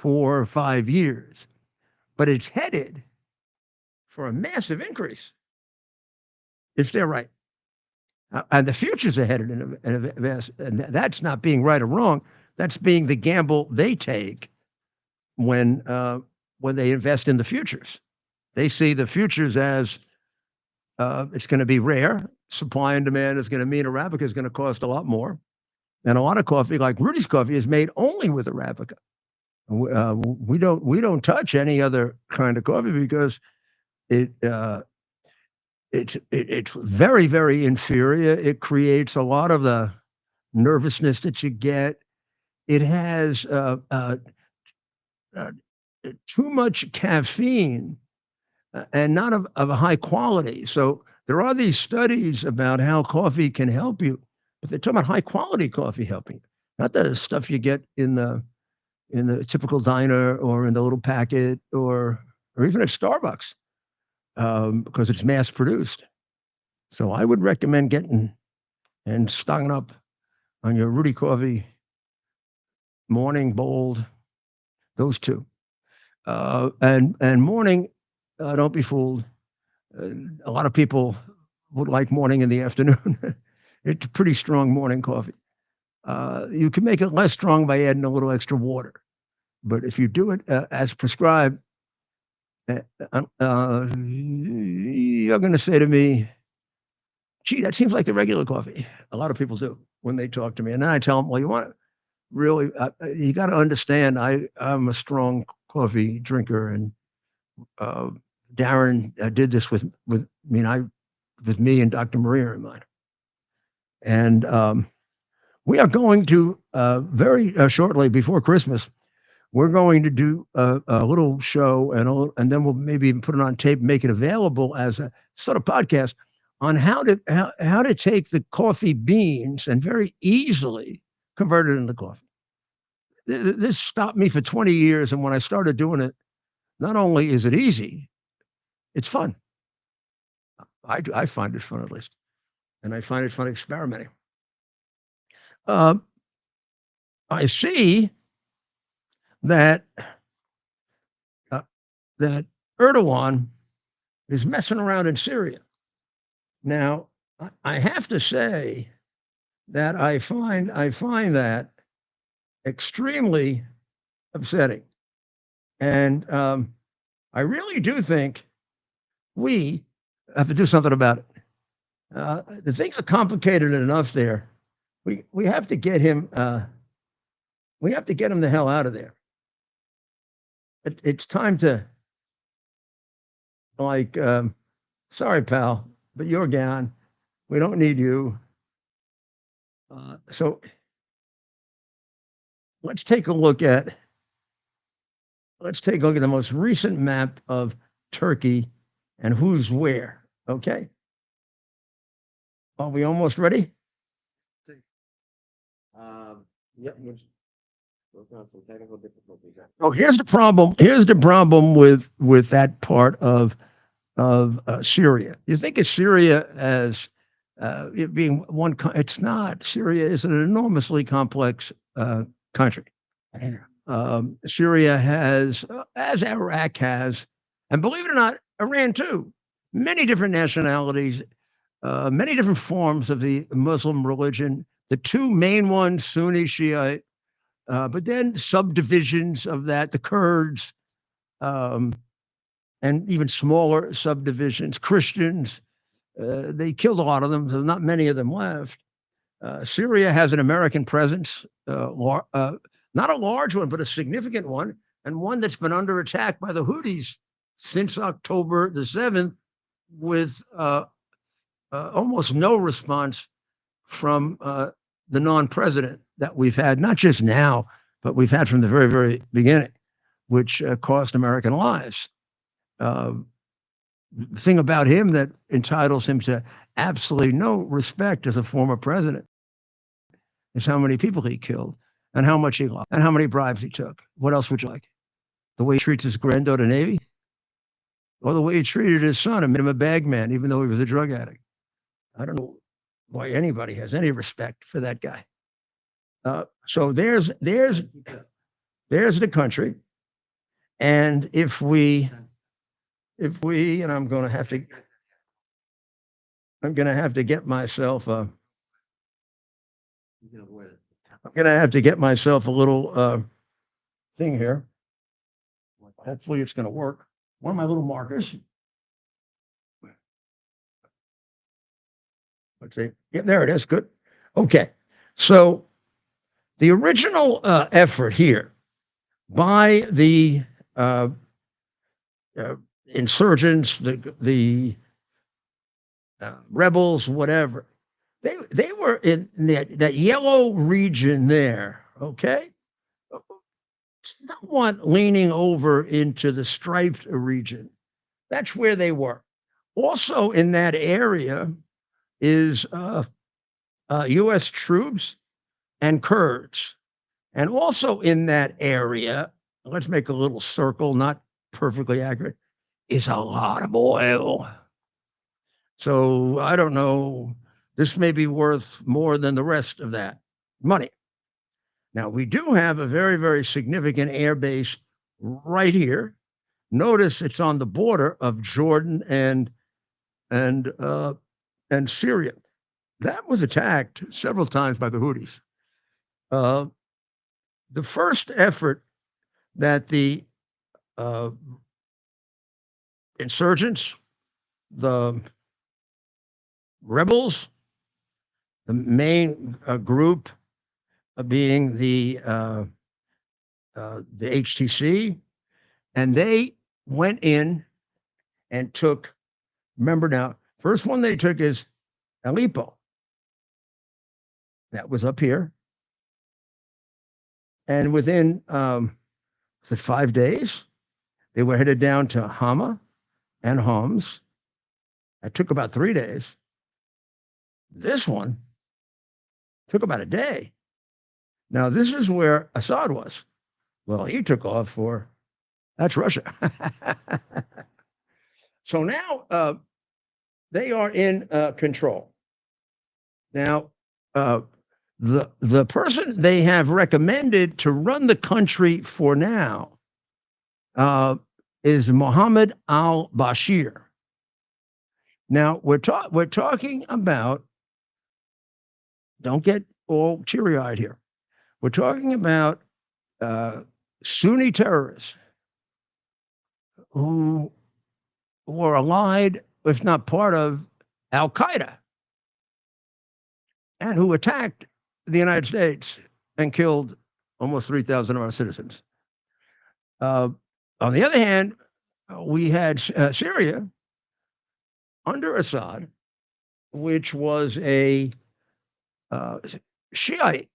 or 5 years, but it's headed for a massive increase if they're right. And the futures are headed in a vast, and that's not being right or wrong. That's being the gamble they take when they invest in the futures. They see the futures as it's going to be rare. Supply and demand is going to mean Arabica is going to cost a lot more. And a lot of coffee, like Rudy's coffee, is made only with Arabica. We don't touch any other kind of coffee because it's very, very inferior. It creates a lot of the nervousness that you get. It has too much caffeine and not of a high quality. So there are these studies about how coffee can help you, but they're talking about high quality coffee helping you, not the stuff you get in the typical diner or in the little packet or even at Starbucks. Because it's mass produced. So I would recommend getting and stocking up on your Rudy coffee, morning, bold, those two. And morning, don't be fooled. A lot of people would like morning in the afternoon. It's pretty strong morning coffee. You can make it less strong by adding a little extra water. But if you do it as prescribed, you're going to say to me, gee, that seems like the regular coffee. A lot of people do when they talk to me. And then I tell them, well, you want to really, you got to understand, I'm a strong coffee drinker. And Darren did this with me and Dr. Maria in mind. And we are going to very shortly before Christmas, we're going to do a little show and then we'll maybe even put it on tape, make it available as a sort of podcast on how to take the coffee beans and very easily convert it into coffee. This stopped me for 20 years. And when I started doing it, not only is it easy, it's fun. I find it fun, at least. And I find it fun experimenting. I see that Erdogan is messing around in Syria. Now, I have to say that I find that extremely upsetting, and I really do think we have to do something about it. The things are complicated enough there. We have to get him. We have to get him the hell out of there. It's time to, sorry, pal, but you're gone. We don't need you. So let's take a look at the most recent map of Turkey and who's where. Okay. Are we almost ready? Yep. Oh, here's the problem. Here's the problem with that part of Syria. You think of Syria as it being one. It's not. Syria is an enormously complex country. Syria has, as Iraq has, and believe it or not, Iran too. Many different nationalities, many different forms of the Muslim religion. The two main ones, Sunni, Shiite, but then subdivisions of that, the Kurds, and even smaller subdivisions, Christians. They killed a lot of them, so not many of them left. Syria has an American presence, not a large one, but a significant one, and one that's been under attack by the Houthis since October the 7th, with almost no response from the non-president that we've had, not just now, but we've had from the very, very beginning, which cost American lives. The thing about him that entitles him to absolutely no respect as a former president is how many people he killed and how much he lost and how many bribes he took. What else would you like? The way he treats his granddaughter, Navy? Or the way he treated his son and made him a bag man, even though he was a drug addict? I don't know why anybody has any respect for that guy. So there's the country. And if we, and I'm going to have to get myself a little thing here. Hopefully it's going to work. One of my little markers. Let's see. Yeah, there it is. Good. Okay. So the original effort here by the insurgents, the rebels, whatever, they were in that yellow region there, okay? Somewhat leaning over into the striped region. That's where they were. Also in that area is U.S. troops and Kurds. And also in that area, let's make a little circle, not perfectly accurate, is a lot of oil. So I don't know, this may be worth more than the rest of that money. Now, we do have a very, very significant air base right here. Notice it's on the border of Jordan and Syria. That was attacked several times by the Houthis. The first effort that the insurgents, the rebels, the main group being the HTC, and they went in and took, remember now, first one they took is Aleppo. That was up here. And within 5 days, they were headed down to Hama and Homs. That took about 3 days. This one took about a day. Now, this is where Assad was. Well, he took off that's Russia. So now they are in control. Now, the person they have recommended to run the country for now is Mohammed al-Bashir. Now, we're talking about, don't get all teary-eyed here. We're talking about Sunni terrorists who were allied, if not part of, Al-Qaeda, and who attacked the United States and killed almost 3,000 of our citizens. On the other hand, we had Syria under Assad, which was a Shiite,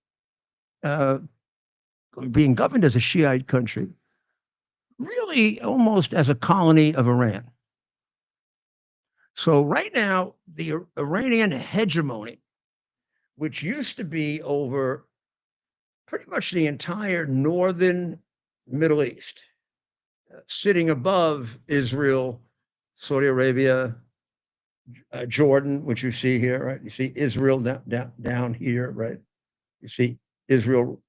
being governed as a Shiite country, really almost as a colony of Iran. So right now, the Iranian hegemony, which used to be over pretty much the entire northern Middle East, sitting above Israel, Saudi Arabia, Jordan, which you see here, right? You see Israel down here, right? You see Israel,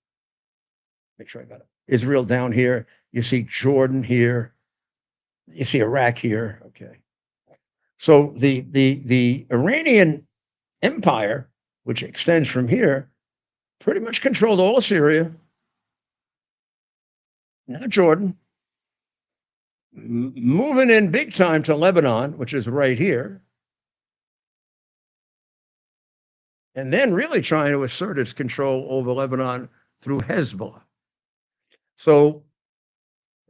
make sure I got it. Israel down here. You see Jordan here. You see Iraq here, okay. So the Iranian Empire, which extends from here, pretty much controlled all of Syria, not Jordan, moving in big time to Lebanon, which is right here, and then really trying to assert its control over Lebanon through Hezbollah. So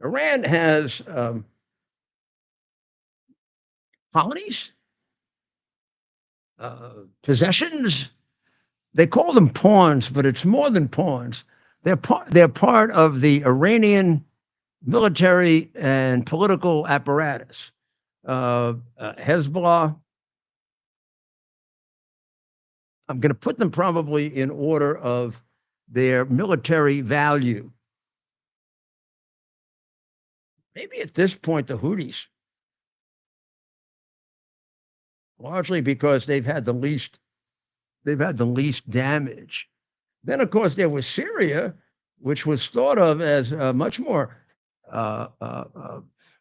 Iran has colonies, possessions. They call them pawns, but it's more than pawns. They're part of the Iranian military and political apparatus. Hezbollah, I'm going to put them probably in order of their military value. Maybe at this point, the Houthis, largely because they've had the least damage. Then, of course, there was Syria, which was thought of as much more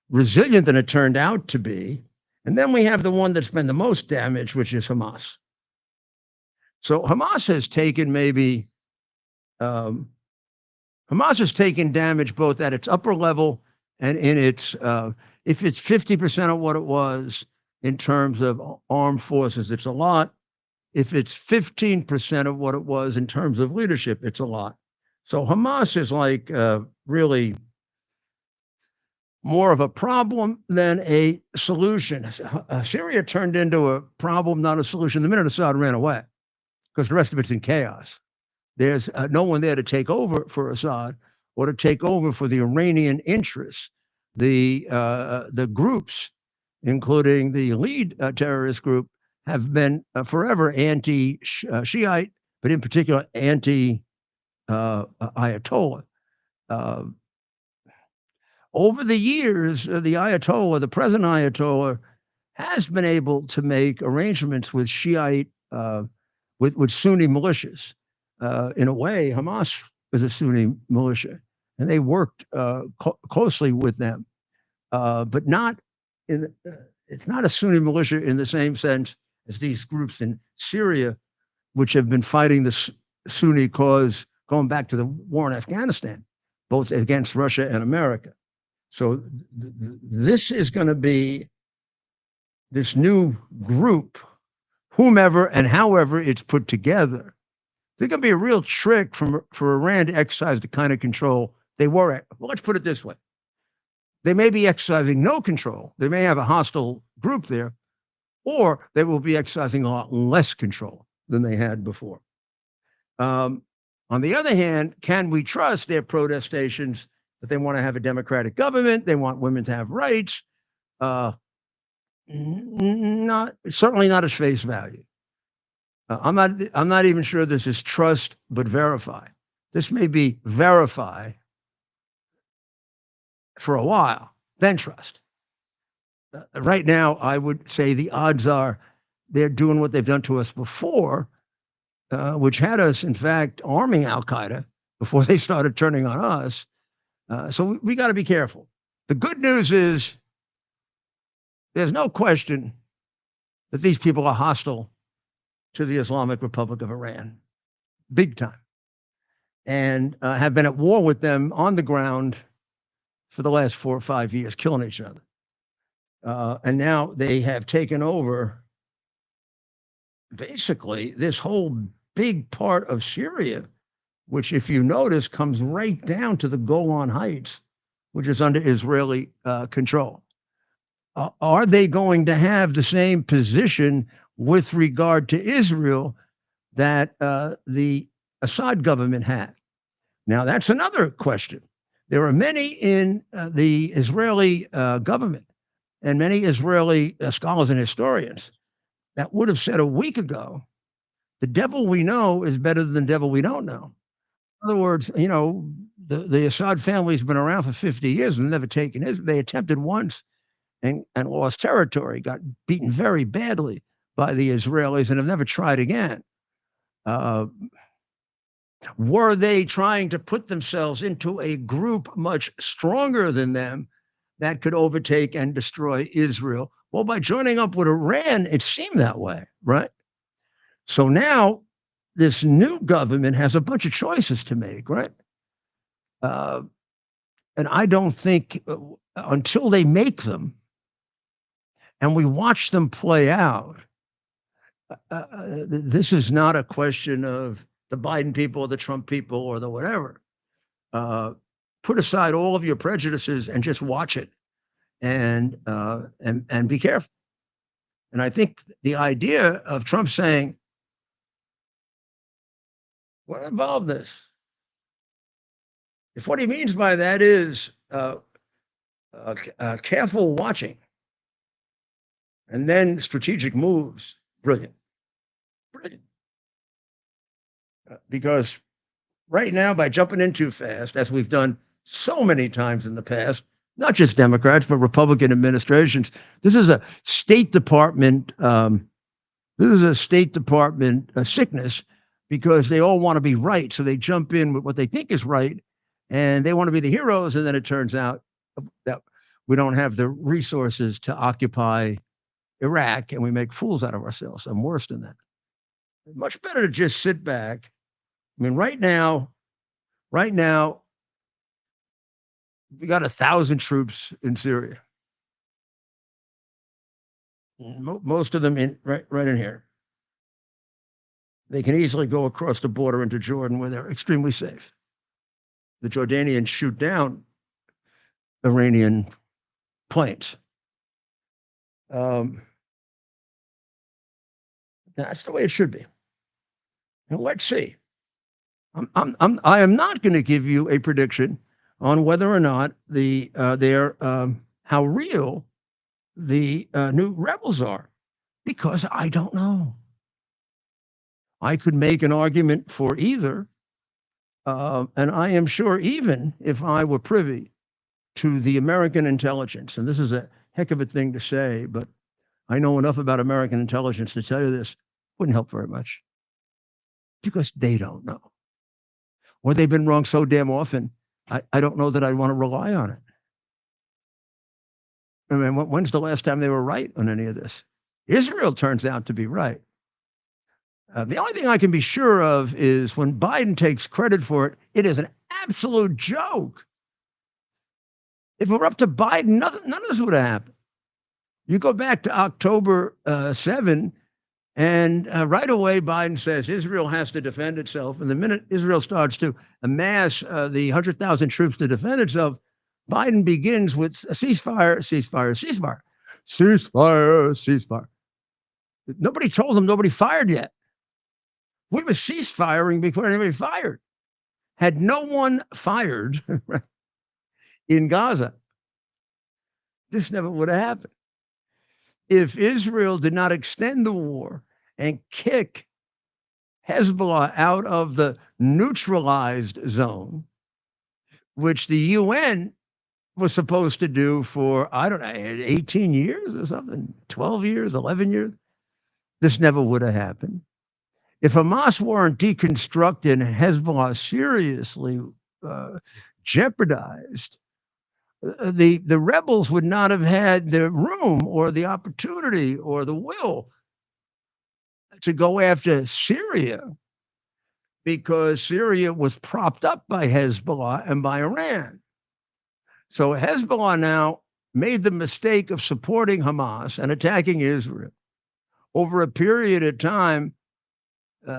resilient than it turned out to be. And then we have the one that's been the most damaged, which is Hamas. So Hamas has taken damage both at its upper level and in its, if it's 50% of what it was in terms of armed forces, it's a lot. If it's 15% of what it was in terms of leadership, it's a lot. So Hamas is like really more of a problem than a solution. Syria turned into a problem, not a solution, the minute Assad ran away, because the rest of it's in chaos. There's no one there to take over for Assad or to take over for the Iranian interests. The groups, including the lead terrorist group, have been forever anti-Shiite, but in particular anti-Ayatollah. Over the years, the present Ayatollah, has been able to make arrangements with Shiite, with Sunni militias. In a way, Hamas is a Sunni militia, and they worked closely with them, but not in. It's not a Sunni militia in the same sense as these groups in Syria, which have been fighting the Sunni cause going back to the war in Afghanistan, both against Russia and America. So this is going to be this new group, whomever and however it's put together. They're going to be a real trick for Iran to exercise the kind of control they were at. Well, let's put it this way. They may be exercising no control. They may have a hostile group there, or they will be exercising a lot less control than they had before. On the other hand, can we trust their protestations that they want to have a democratic government? They want women to have rights. Certainly not as face value. I'm not even sure this is trust, but verify. This may be verify for a while, then trust. Right now, I would say the odds are they're doing what they've done to us before, which had us, in fact, arming Al-Qaeda before they started turning on us. So we got to be careful. The good news is there's no question that these people are hostile to the Islamic Republic of Iran, big time, and have been at war with them on the ground for the last 4 or 5 years, killing each other. And now they have taken over basically this whole big part of Syria, which, if you notice, comes right down to the Golan Heights, which is under Israeli control. Are they going to have the same position with regard to Israel that the Assad government had? Now, that's another question. There are many in the Israeli government and many Israeli scholars and historians that would have said a week ago, the devil we know is better than the devil we don't know. In other words, the Assad family has been around for 50 years and never taken Israel. They attempted once and lost territory, got beaten very badly by the Israelis, and have never tried again. Were they trying to put themselves into a group much stronger than them that could overtake and destroy Israel? Well, by joining up with Iran, it seemed that way, right? So now this new government has a bunch of choices to make, right? And I don't think until they make them and we watch them play out, this is not a question of the Biden people or the Trump people or the whatever. Put aside all of your prejudices and just watch it, and be careful. And I think the idea of Trump saying, "What involved this?" If what he means by that is careful watching and then strategic moves, brilliant, brilliant. Because right now, by jumping in too fast, as we've done so many times in the past, not just Democrats, but Republican administrations, this is a State Department. This is a State Department sickness because they all want to be right. So they jump in with what they think is right, and they want to be the heroes. And then it turns out that we don't have the resources to occupy Iraq, and we make fools out of ourselves. I'm worse than that. Much better to just sit back. I mean, right now, we got 1,000 troops in Syria. Most of them right in here. They can easily go across the border into Jordan where they're extremely safe. The Jordanians shoot down Iranian planes. That's the way it should be. And let's see. I am not going to give you a prediction on whether or not how real the new rebels are, because I don't know. I could make an argument for either, and I am sure even if I were privy to the American intelligence, and this is a heck of a thing to say, but I know enough about American intelligence to tell you this wouldn't help very much, because they don't know. Or they've been wrong so damn often, I don't know that I want to rely on it. I mean, when's the last time they were right on any of this? Israel turns out to be right. The only thing I can be sure of is when Biden takes credit for it, it is an absolute joke. If it were up to Biden, none of this would have happened. You go back to October 7, and right away, Biden says Israel has to defend itself. And the minute Israel starts to amass the 100,000 troops to defend itself, Biden begins with a ceasefire, ceasefire, ceasefire, ceasefire, ceasefire. Nobody told him nobody fired yet. We were ceasefiring before anybody fired. Had no one fired in Gaza, this never would have happened. If Israel did not extend the war and kick Hezbollah out of the neutralized zone, which the UN was supposed to do for, I don't know, 18 years or something, 12 years, 11 years, this never would have happened. If Hamas weren't deconstructed and Hezbollah seriously jeopardized, the rebels would not have had the room or the opportunity or the will to go after Syria, because Syria was propped up by Hezbollah and by Iran. So Hezbollah now made the mistake of supporting Hamas and attacking Israel. Over a period of time,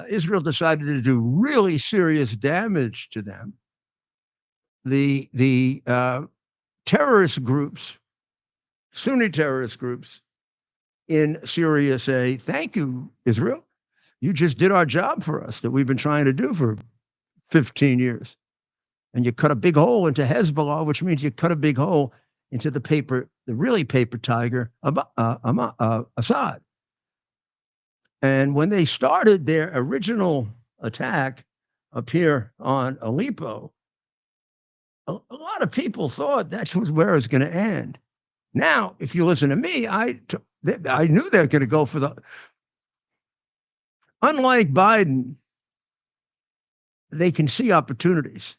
Israel decided to do really serious damage to them. The terrorist groups, Sunni terrorist groups in Syria say, thank you, Israel. You just did our job for us that we've been trying to do for 15 years. And you cut a big hole into Hezbollah, which means you cut a big hole into the really paper tiger, Assad. And when they started their original attack up here on Aleppo, a lot of people thought that was where it was going to end. Now, if you listen to me, I knew they were going to go for unlike Biden, they can see opportunities.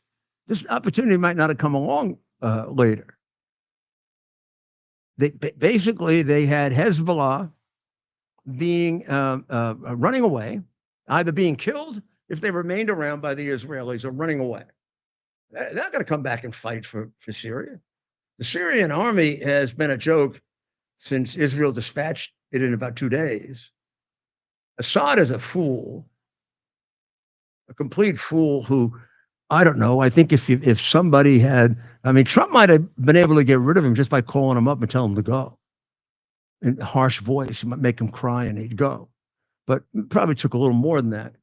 This opportunity might not have come along later. basically they had Hezbollah being running away, either being killed if they remained around by the Israelis or running away. They're not going to come back and fight for Syria. The Syrian army has been a joke since Israel dispatched it in about 2 days. Assad is a fool, a complete fool who, I don't know. I think if somebody had, I mean, Trump might have been able to get rid of him just by calling him up and telling him to go. In a harsh voice, it might make him cry and he'd go. But probably took a little more than that.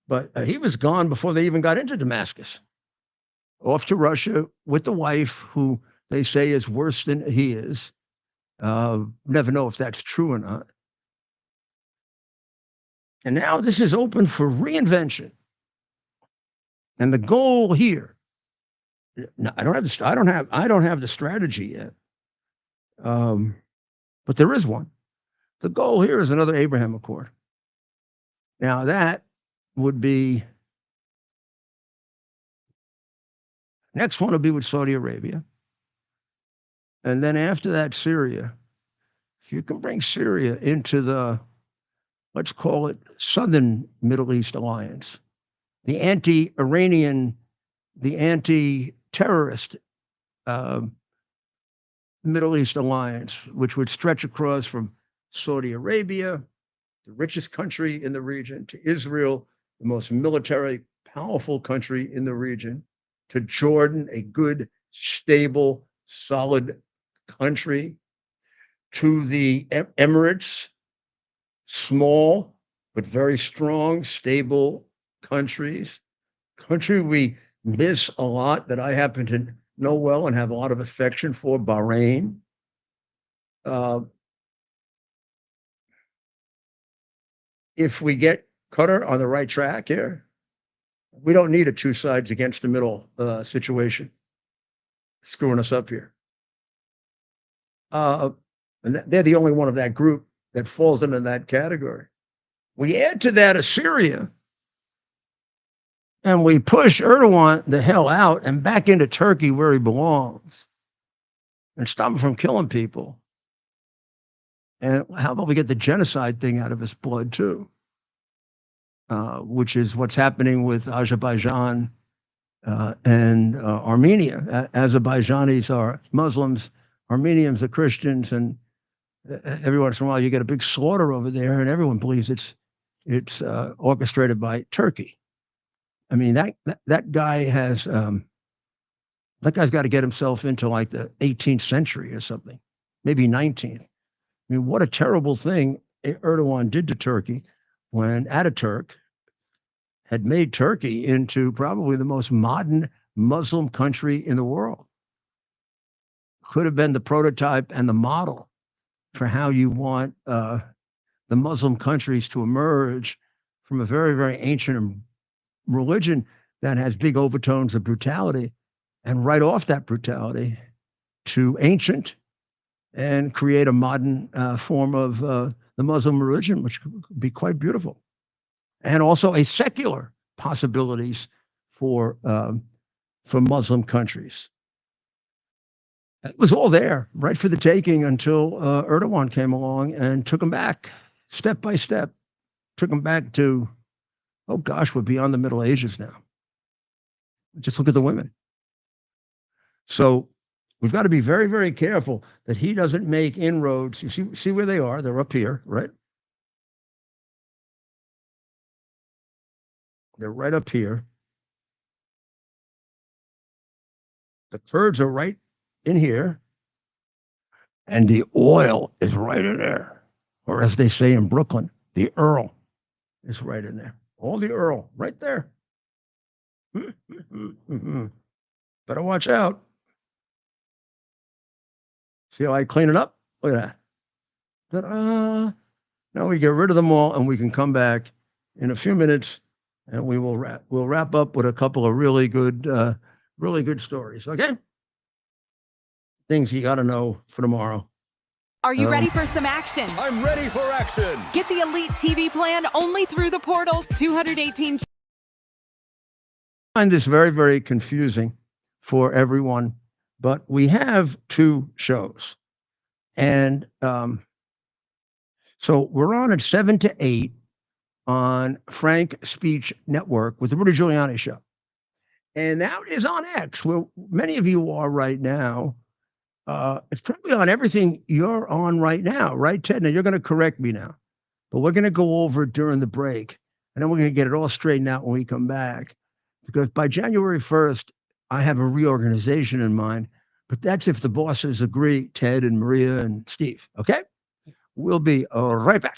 But he was gone before they even got into Damascus. Off to Russia with the wife, who they say is worse than he is. Never know if that's true or not. And now this is open for reinvention. And the goal here, no, I don't have the strategy yet. But there is one. The goal here is another Abraham Accord. Now that would be, next one will be with Saudi Arabia. And then after that, Syria. If you can bring Syria into the, let's call it, Southern Middle East alliance, the anti-Iranian, the anti-terrorist Middle East alliance, which would stretch across from Saudi Arabia, the richest country in the region, to Israel, the most military powerful country in the region, to Jordan, a good, stable, solid country, to the Emirates, small but very strong, stable countries. Country we miss a lot that I happen to know well and have a lot of affection for, Bahrain. If we get Qatar on the right track here, we don't need a two sides against the middle situation screwing us up here. And they're the only one of that group that falls into that category. We add to that Assyria, and we push Erdogan the hell out and back into Turkey where he belongs and stop him from killing people. And how about we get the genocide thing out of his blood too, which is what's happening with Azerbaijan and Armenia. Azerbaijanis are Muslims, Armenians are Christians, and every once in a while you get a big slaughter over there, and everyone believes it's orchestrated by Turkey. I mean, that guy has that guy's got to get himself into like the 18th century or something, maybe 19th. I mean, what a terrible thing Erdogan did to Turkey when Ataturk had made Turkey into probably the most modern Muslim country in the world. Could have been the prototype and the model for how you want the Muslim countries to emerge from a very, very ancient religion that has big overtones of brutality, and right off that brutality to ancient and create a modern form of the Muslim religion, which could be quite beautiful. And also a secular possibilities for Muslim countries. It was all there, right for the taking, until Erdogan came along and took them back, step by step, took them back to, oh gosh, we're beyond the Middle Ages now. Just look at the women. So we've got to be very, very careful that he doesn't make inroads. You see where they are? They're up here, right? They're right up here. The Kurds are right in here. And the oil is right in there. Or as they say in Brooklyn, the Earl is right in there. All the Earl right there. Better watch out. See how I clean it up? Look at that. Ta-da. Now we get rid of them all, and we can come back in a few minutes, and we'll wrap up with a couple of really good stories. Okay? Things you got to know for tomorrow. Are you ready for some action? I'm ready for action. Get the Elite TV plan only through the portal. 218. I find this very, very confusing for everyone, but we have two shows. And so we're on at 7 to 8 on Frank Speech Network with the Rudy Giuliani Show. And now it is on X, where many of you are right now. It's probably on everything you're on right now, right, Ted? Now, you're going to correct me now, but we're going to go over it during the break, and then we're going to get it all straightened out when we come back, because by January 1st, I have a reorganization in mind, but that's if the bosses agree, Ted and Maria and Steve, okay? We'll be right back.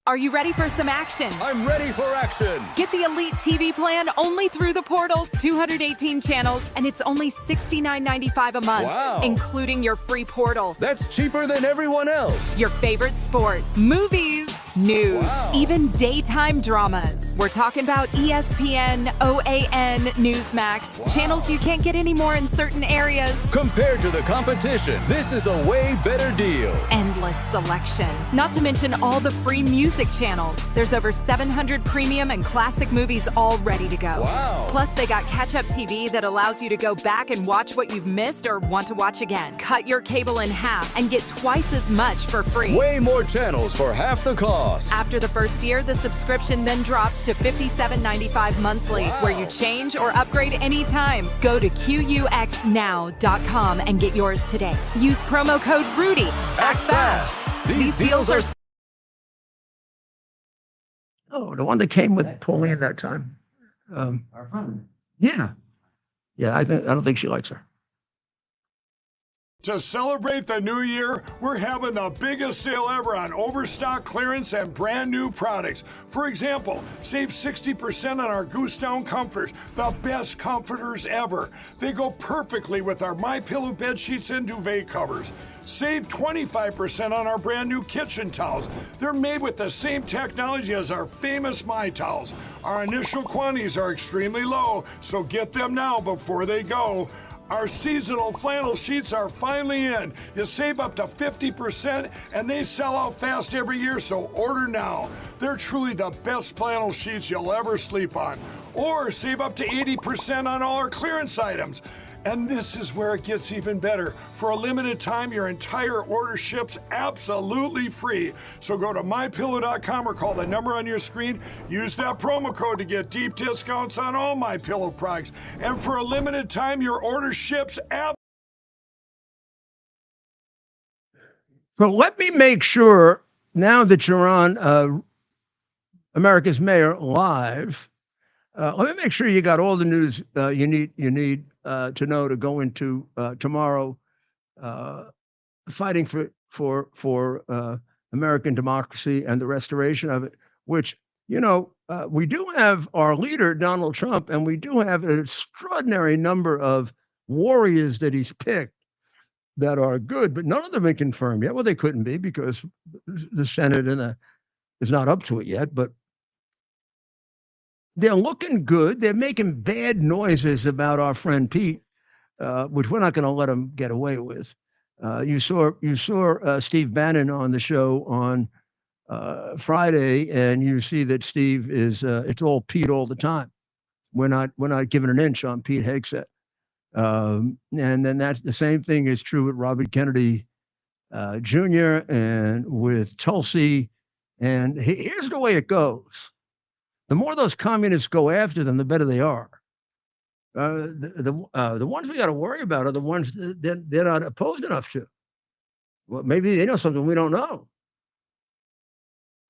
Are you ready for some action? I'm ready for action. Get the Elite TV plan only through the portal. 218 channels, and it's only $69.95 a month, Wow. including your free portal. That's cheaper than everyone else. Your favorite sports, movies, news, Wow. even daytime dramas. We're talking about ESPN, OAN, Newsmax, Wow. channels you can't get anymore in certain areas. Compared to the competition, this is a way better deal. Endless selection. Not to mention all the free music channels. There's over 700 premium and classic movies all ready to go. Wow. Plus, they got catch-up TV that allows you to go back and watch what you've missed or want to watch again. Cut your cable in half and get twice as much for free. Way more channels for half the cost. After the first year, the subscription then drops to $57.95 monthly, Wow. where you change or upgrade anytime. Go to QUXNow.com and get yours today. Use promo code RUDY. Act fast. These deals are Oh, the one that came with Pauline that time. Our friend. Yeah. Yeah, I don't think she likes her. To celebrate the new year, we're having the biggest sale ever on overstock clearance and brand new products. For example, save 60% on our Goose Down comforters, the best comforters ever. They go perfectly with our MyPillow bed sheets and duvet covers. Save 25% on our brand new kitchen towels. They're made with the same technology as our famous My Towels. Our initial quantities are extremely low, so get them now before they go. Our seasonal flannel sheets are finally in. You save up to 50%, and they sell out fast every year, so order now. They're truly the best flannel sheets you'll ever sleep on. Or save up to 80% on all our clearance items. And this is where it gets even better. For a limited time, your entire order ships absolutely free. So go to mypillow.com or call the number on your screen. Use that promo code to get deep discounts on all MyPillow products. And for a limited time, your order ships So let me make sure, now that you're on America's Mayor Live, let me make sure you got all the news you need to know to go into tomorrow, fighting for American democracy and the restoration of it. Which, we do have our leader Donald Trump, and we do have an extraordinary number of warriors that he's picked that are good, but none of them are confirmed yet. Well, they couldn't be because the Senate is not up to it yet, but they're looking good. They're making bad noises about our friend Pete, which we're not going to let them get away with. You saw Steve Bannon on the show on Friday, and you see that Steve is it's all Pete all the time. We're not giving an inch on Pete Hegseth. And then that's the same thing is true with Robert Kennedy Jr. and with Tulsi. And here's the way it goes. The more those communists go after them, the better they are. The ones we got to worry about are the ones that they're not opposed enough to. Well, maybe they know something we don't know.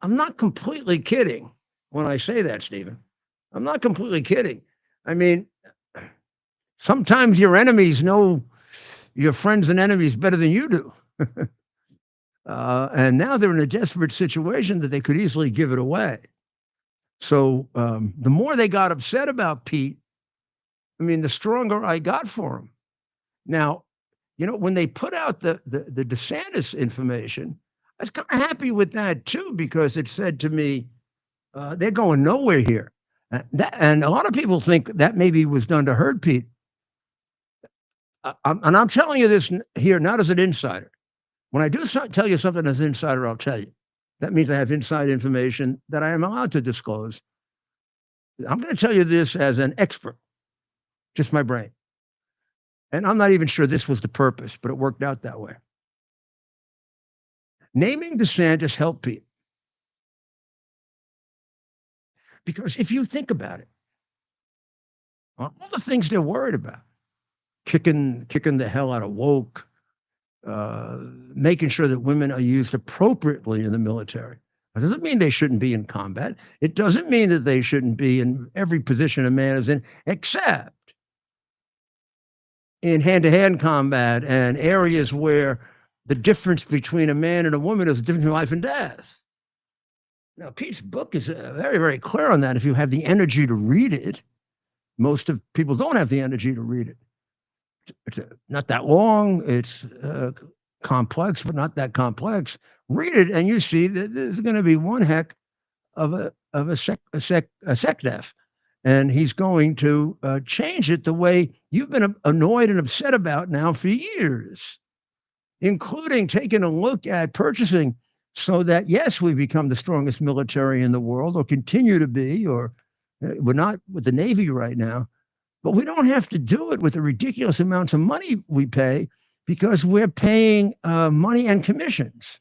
I'm not completely kidding when I say that, Stephen. I'm not completely kidding. I mean, sometimes your enemies know your friends and enemies better than you do. And now they're in a desperate situation that they could easily give it away. So the more they got upset about Pete, I mean, the stronger I got for him. Now, when they put out the DeSantis information, I was kind of happy with that too, because it said to me, they're going nowhere here. And a lot of people think that maybe was done to hurt Pete. And I'm telling you this here, not as an insider. When I do tell you something as an insider, I'll tell you. That means I have inside information that I am allowed to disclose. I'm going to tell you this as an expert, just my brain. And I'm not even sure this was the purpose, but it worked out that way. Naming DeSantis helped Pete. Because if you think about it, all the things they're worried about, kicking the hell out of woke, making sure that women are used appropriately in the military. It doesn't mean they shouldn't be in combat. It doesn't mean that they shouldn't be in every position a man is in, except in hand-to-hand combat and areas where the difference between a man and a woman is a difference between life and death. Now, Pete's book is very, very clear on that if you have the energy to read it. Most of people don't have the energy to read it. It's not that long. It's complex, but not that complex. Read it, and you see that there's going to be one heck of a sec def, and he's going to change it the way you've been annoyed and upset about now for years, including taking a look at purchasing so that, yes, we become the strongest military in the world, or continue to be, or we're not with the Navy right now, but we don't have to do it with the ridiculous amounts of money we pay because we're paying money and commissions.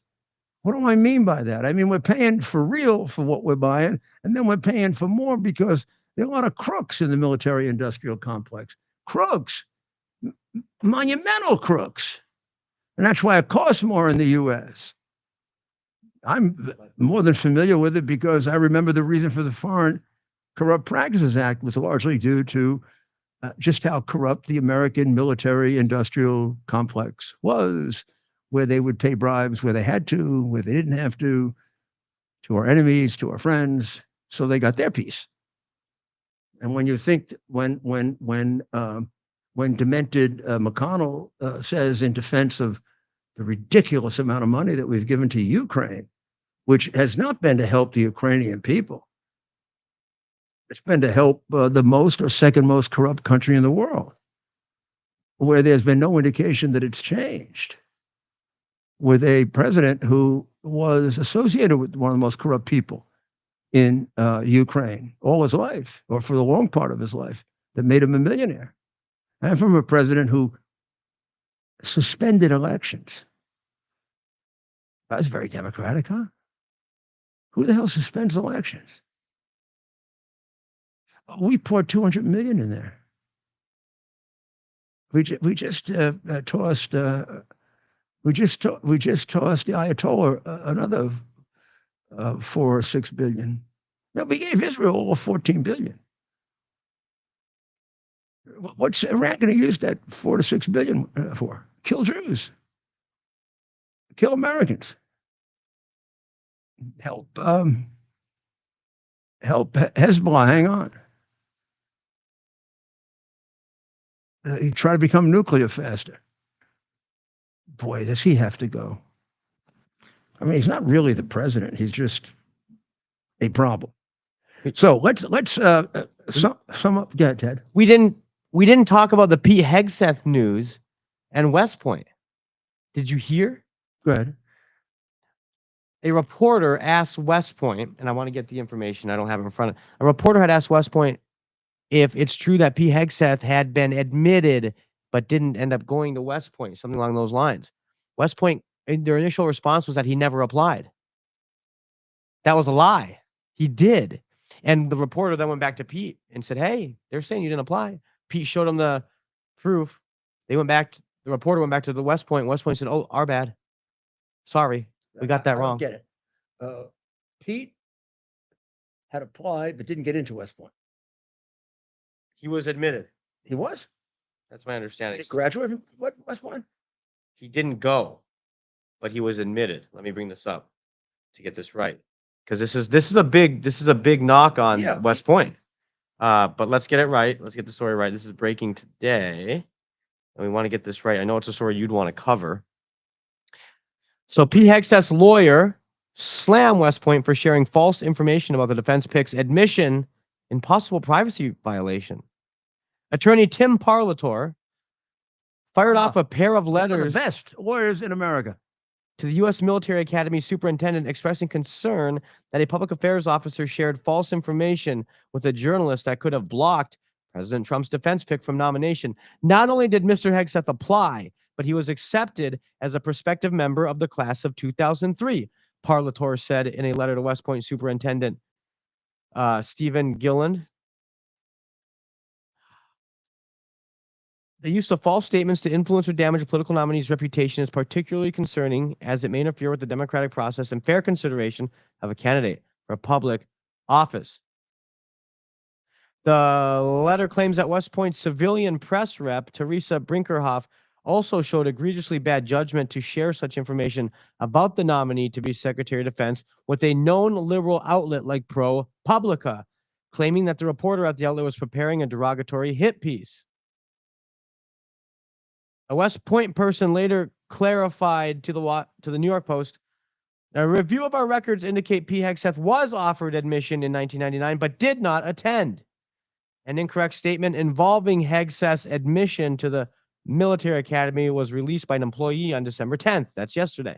What do I mean by that? I mean, we're paying for real for what we're buying, and then we're paying for more because there are a lot of crooks in the military industrial complex. Crooks, monumental crooks. And that's why it costs more in the U.S. I'm more than familiar with it because I remember the reason for the Foreign Corrupt Practices Act was largely due to just how corrupt the American military industrial complex was, where they would pay bribes where they had to, where they didn't have to our enemies, to our friends, so they got their piece. And when you think, when demented McConnell says in defense of the ridiculous amount of money that we've given to Ukraine, which has not been to help the Ukrainian people, it's been to help the most or second most corrupt country in the world, where there's been no indication that it's changed, with a president who was associated with one of the most corrupt people in Ukraine all his life, or for the long part of his life, that made him a millionaire. And from a president who suspended elections. That's very democratic, huh? Who the hell suspends elections? We poured $200 million in there. We just tossed the Ayatollah another 4 or 6 billion. Now, we gave Israel all 14 billion. What's Iran going to use that 4 to 6 billion for? Kill Jews, kill Americans, help Hezbollah hang on. He tried to become nuclear faster. Boy, does he have to go. I mean, he's not really the president. He's just a problem. So let's sum up. Go ahead, Ted. We didn't talk about the Pete Hegseth news and West Point. Did you hear? Go ahead. A reporter asked West Point, and I want to get the information. I don't have it in front of. A reporter had asked West Point if it's true that Pete Hegseth had been admitted but didn't end up going to West Point, something along those lines. West Point, their initial response was that he never applied. That was a lie. He did. And the reporter then went back to Pete and said, hey, they're saying you didn't apply. Pete showed him the proof. They went back. The reporter went back to the West Point. West Point said, oh, our bad. Sorry. We got that wrong. I don't get it. Pete had applied but didn't get into West Point. He was admitted. He was? That's my understanding. Did he graduate from what, West Point? He didn't go, but he was admitted. Let me bring this up to get this right, because this is a big knock on West Point. But let's get it right. Let's get the story right. This is breaking today, and we want to get this right. I know it's a story you'd want to cover. So Pete Hegseth's lawyer slammed West Point for sharing false information about the defense pick's admission in possible privacy violation. Attorney Tim Parlator fired off a pair of letters. One of the best lawyers in America. To the U.S. Military Academy superintendent, expressing concern that a public affairs officer shared false information with a journalist that could have blocked President Trump's defense pick from nomination. Not only did Mr. Hegseth apply, but he was accepted as a prospective member of the class of 2003, Parlator said in a letter to West Point Superintendent Stephen Gilland. The use of false statements to influence or damage a political nominee's reputation is particularly concerning as it may interfere with the democratic process and fair consideration of a candidate for public office. The letter claims that West Point's civilian press rep, Teresa Brinkerhoff, also showed egregiously bad judgment to share such information about the nominee to be Secretary of Defense with a known liberal outlet like ProPublica, claiming that the reporter at the outlet was preparing a derogatory hit piece. A West Point person later clarified to the New York Post, a review of our records indicate P. Hegseth was offered admission in 1999 but did not attend. An incorrect statement involving Hegseth's admission to the military academy was released by an employee on December 10th. That's yesterday.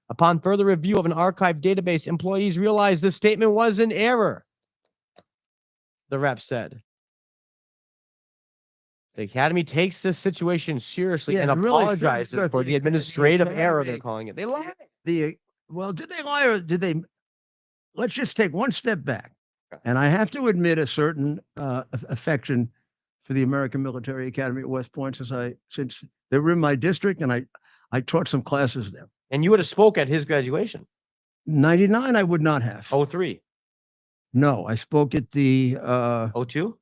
Upon further review of an archived database, employees realized this statement was in error, the rep said. The academy takes this situation seriously and really apologizes should, for the administrative error, they're calling it. They lied. Well, did they lie or did they? Let's just take one step back. Okay. And I have to admit a certain affection for the American Military Academy at West Point since they were in my district and I taught some classes there. And you would have spoke at his graduation. 99, I would not have. 03. No, I spoke at the 02?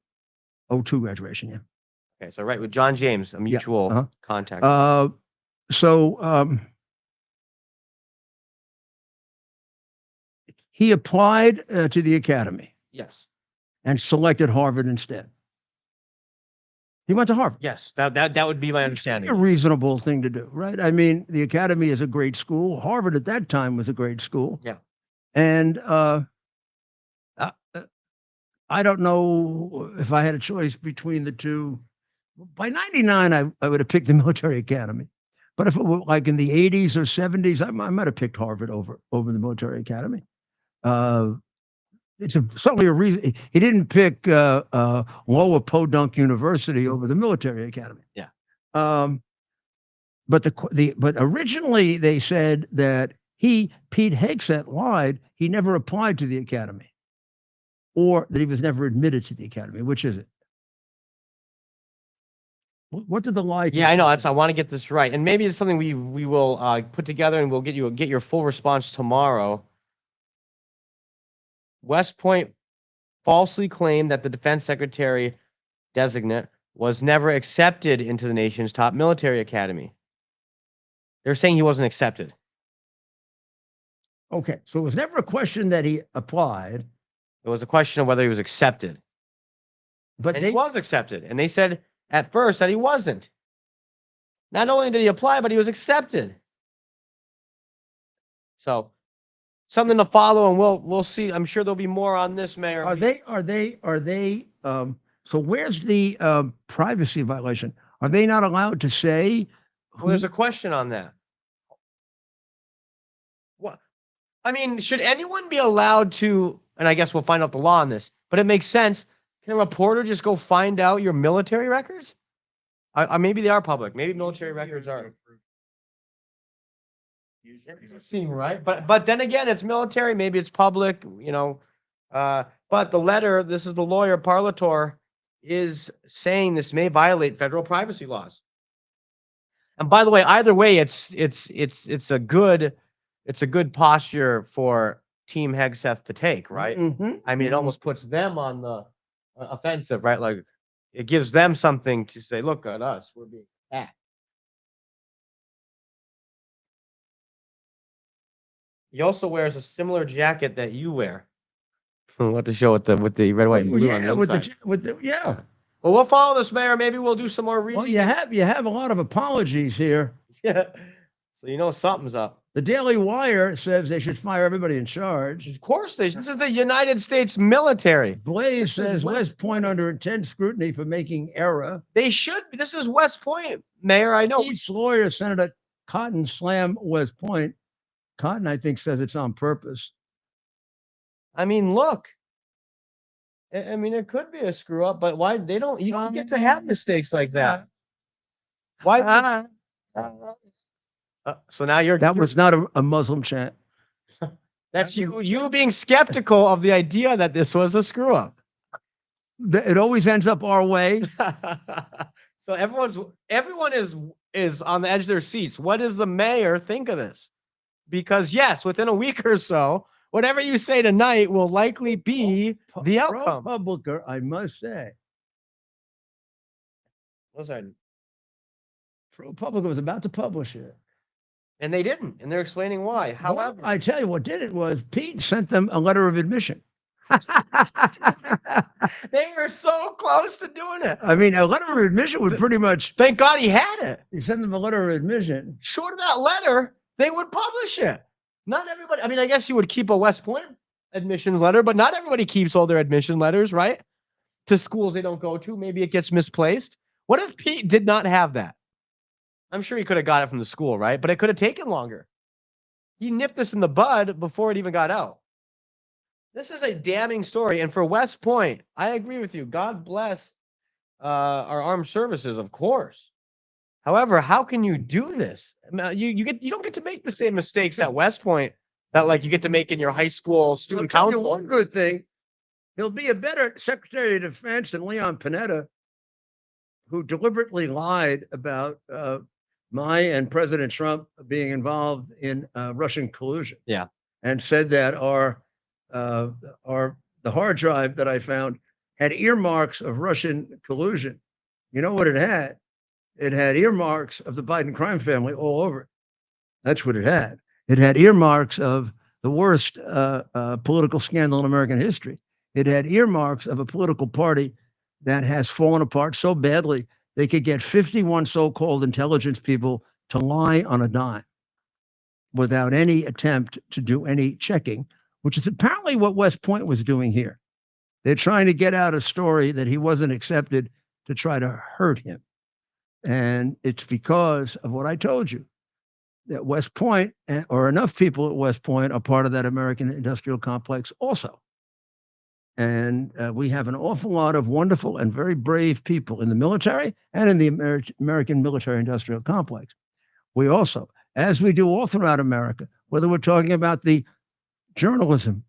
02 graduation, yeah. Okay, so right with John James, a mutual contact. He applied to the academy. Yes. And selected Harvard instead. He went to Harvard. Yes, that would be my understanding. A reasonable thing to do, right? I mean, the academy is a great school. Harvard at that time was a great school. Yeah. And I don't know if I had a choice between the two. By 99, I would have picked the military academy. But if it were like in the 80s or 70s, I might have picked Harvard over the military academy. It's certainly a reason he didn't pick Lower Podunk University over the military academy. Yeah. But but originally they said that Pete Hegseth, lied. He never applied to the academy, or that he was never admitted to the academy. Which is it? What did the lie? Yeah, I know. I want to get this right, and maybe it's something we will put together, and we'll get your full response tomorrow. West Point falsely claimed that the defense secretary designate was never accepted into the nation's top military academy. They're saying he wasn't accepted. Okay, so it was never a question that he applied. It was a question of whether he was accepted. But he was accepted, and they said at first that he wasn't. Not only did he apply, but he was accepted. So something to follow, and we'll see. I'm sure there'll be more on this, Mayor. Are they? So where's the privacy violation? Are they not allowed to say? Well, there's a question on that. What? I mean, should anyone be allowed to? And I guess we'll find out the law on this. But it makes sense. Can a reporter just go find out your military records? Maybe they are public. Maybe military records are. It doesn't seem right, but then again, it's military. Maybe it's public, you know. But the letter, this is the lawyer Parlator, is saying this may violate federal privacy laws. And by the way, either way, it's a good posture for Team Hegseth to take, right? Mm-hmm. I mean, it almost puts them on the offensive, right? Like it gives them something to say, look at us, we're being attacked. He also wears a similar jacket that you wear. What to show with the red, white, and blue on the inside. Yeah. Well, we'll follow this, Mayor. Maybe we'll do some more reading. Well, you have a lot of apologies here. Yeah. So you know something's up. The Daily Wire says they should fire everybody in charge. Of course they should. This is the United States military. Blaze says West Point under intense scrutiny for making error. They should be. This is West Point, Mayor. I know. Pete's lawyer, Senator Cotton, slammed West Point. Cotton, I think, says it's on purpose. I mean, look. I mean, it could be a screw up, but why you don't get to have mistakes like that. Why? So now you're That was not a Muslim chant. that's you being skeptical of the idea that this was a screw up. It always ends up our way. So everyone is on the edge of their seats. What does the mayor think of this? Because yes, within a week or so, whatever you say tonight will likely be the outcome. ProPublica, I must say, What's that? ProPublica was about to publish it. And they didn't, and they're explaining why. Well, However, I tell you what did it was Pete sent them a letter of admission. they were so close to doing it. I mean, a letter of admission would pretty much. Thank God he had it. You send them a letter of admission. Short of that letter, they would publish it. Not everybody. I mean, I guess you would keep a West Point admission letter, but not everybody keeps all their admission letters, right? To schools they don't go to. Maybe it gets misplaced. What if Pete did not have that? I'm sure he could have got it from the school, right? But it could have taken longer. He nipped this in the bud before it even got out. This is a damning story. And for West Point, I agree with you. God bless our armed services, of course. However, how can you do this? You don't get to make the same mistakes at West Point that like you get to make in your high school student I'll tell you council. one good thing. He'll be a better Secretary of Defense than Leon Panetta, who deliberately lied about my and President Trump being involved in Russian collusion. Yeah. And said that the hard drive that I found had earmarks of Russian collusion. You know what it had? It had earmarks of the Biden crime family all over it. That's what it had. It had earmarks of the worst political scandal in American history. It had earmarks of a political party that has fallen apart so badly they could get 51 so-called intelligence people to lie on a dime without any attempt to do any checking, which is apparently what West Point was doing here. They're trying to get out a story that he wasn't accepted to try to hurt him. And it's because of what I told you, that West Point, or enough people at West Point, are part of that American industrial complex also. And we have an awful lot of wonderful and very brave people in the military and in the American military industrial complex. We also, as we do all throughout America, whether we're talking about the journalism,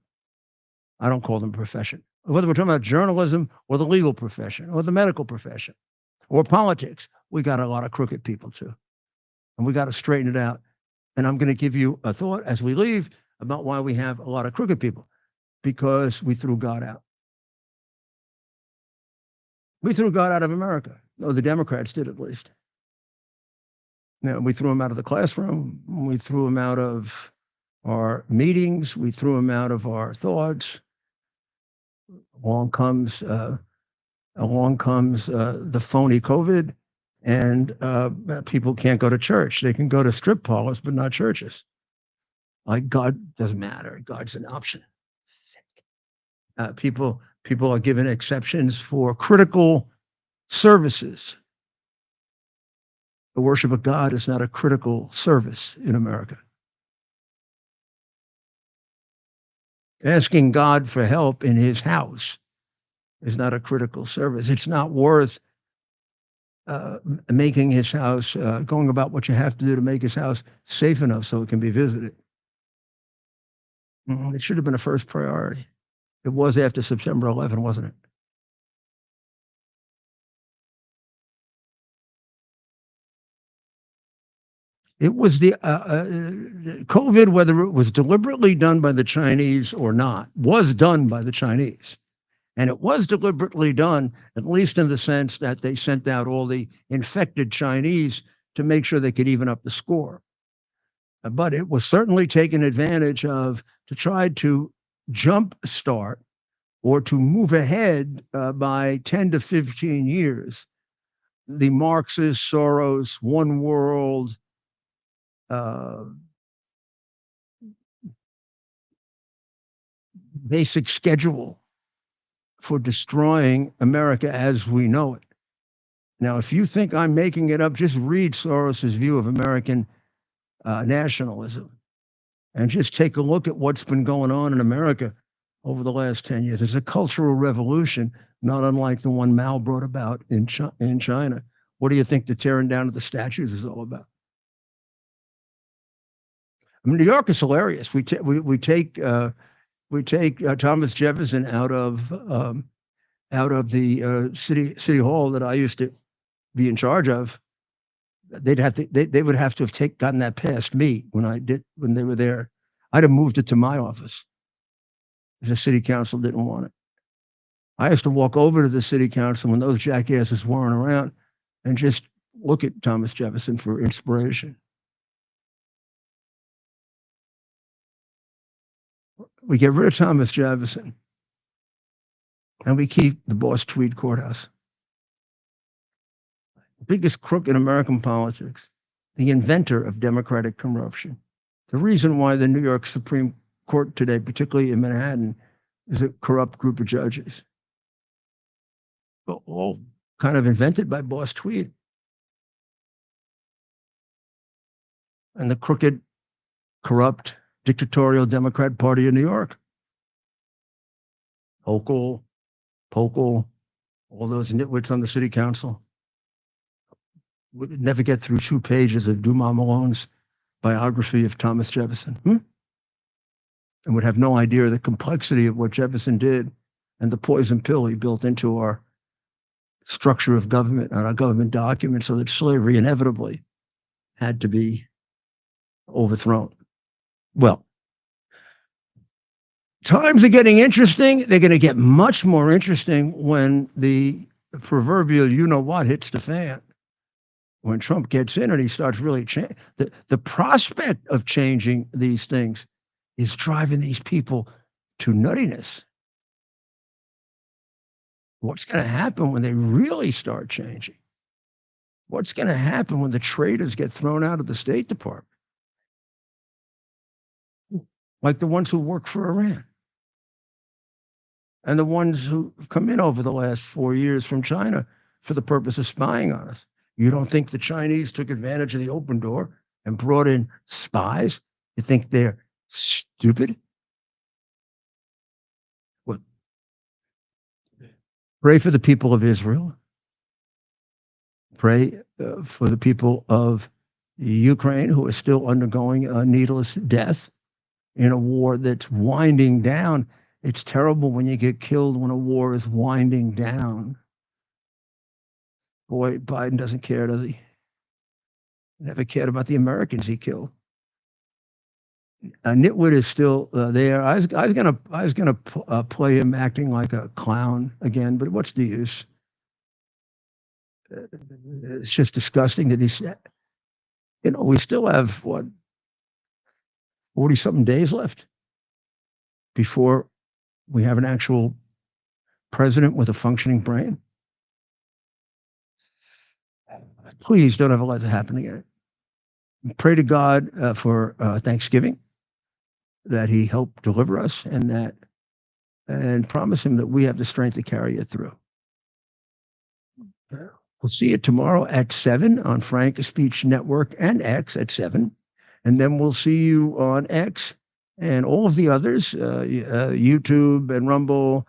I don't call them profession, whether we're talking about journalism or the legal profession or the medical profession or politics, we got a lot of crooked people too. And we got to straighten it out. And I'm going to give you a thought as we leave about why we have a lot of crooked people. Because we threw God out. We threw God out of America. No, the Democrats did at least. Now, we threw him out of the classroom. We threw him out of our meetings. We threw him out of our thoughts. Along comes the phony COVID, and people can't go to church. They can go to strip parlors, but not churches. Like God doesn't matter. God's an option. People are given exceptions for critical services. The worship of God is not a critical service in America. Asking God for help in his house is not a critical service. It's not worth making his house, going about what you have to do to make his house safe enough so it can be visited. It should have been a first priority. It was after September 11, wasn't it? It was the COVID, whether it was deliberately done by the Chinese or not, was done by the Chinese. And it was deliberately done, at least in the sense that they sent out all the infected Chinese to make sure they could even up the score. But it was certainly taken advantage of to try to jumpstart or to move ahead by 10 to 15 years, the Marxist, Soros, one world, basic schedule for destroying America as we know it. Now, if you think I'm making it up, just read Soros's view of American nationalism and just take a look at what's been going on in America over the last 10 years. It's a cultural revolution, not unlike the one Mao brought about in China. What do you think the tearing down of the statues is all about? I mean, New York is hilarious. We take Thomas Jefferson out of the city hall that I used to be in charge of. They would have to have gotten that past me when they were there. I'd have moved it to my office. The city council didn't want it. I used to walk over to the city council when those jackasses weren't around and just look at Thomas Jefferson for inspiration. We get rid of Thomas Jefferson and we keep the Boss Tweed Courthouse. The biggest crook in American politics, the inventor of democratic corruption. The reason why the New York Supreme Court today, particularly in Manhattan, is a corrupt group of judges. But all kind of invented by Boss Tweed. And the crooked, corrupt, dictatorial Democrat Party of New York. Hochul, Pokel, all those nitwits on the city council would never get through 2 pages of Dumas Malone's biography of Thomas Jefferson. And would have no idea the complexity of what Jefferson did and the poison pill he built into our structure of government and our government documents so that slavery inevitably had to be overthrown. Well, times are getting interesting. They're going to get much more interesting when the proverbial you-know-what hits the fan. When Trump gets in and he starts really changing. The prospect of changing these things is driving these people to nuttiness. What's going to happen when they really start changing? What's going to happen when the traitors get thrown out of the State Department? Like the ones who work for Iran. And the ones who have come in over the last 4 years from China for the purpose of spying on us. You don't think the Chinese took advantage of the open door and brought in spies? You think they're stupid? What? Pray for the people of Israel. Pray for the people of Ukraine who are still undergoing a needless death in a war that's winding down. It's terrible when you get killed when a war is winding down. Boy, Biden doesn't care, does he? Never cared about the Americans he killed. Nitwit is still there. I was gonna play him acting like a clown again, but what's the use? It's just disgusting that he's. We still have what 40-something days left before we have an actual president with a functioning brain. Please don't ever let that happen again. Pray to God for Thanksgiving, that he help deliver us and promise him that we have the strength to carry it through. We'll see you tomorrow at 7 on Frank Speech Network and X at 7. And then we'll see you on X and all of the others, YouTube and Rumble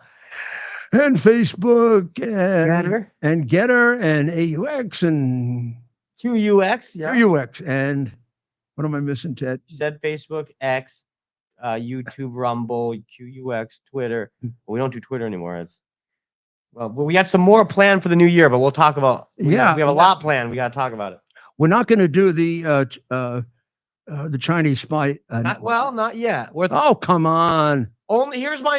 and Facebook and Getter and AUX and QUX. Yeah. QUX. And what am I missing, Ted? You said Facebook, X, YouTube, Rumble, QUX, Twitter. Well, we don't do Twitter anymore. Well, we got some more planned for the new year, but we'll talk about. We have a lot planned. We got to talk about it. We're not going to do the Chinese spy. Not yet. Oh, come on. Only here's my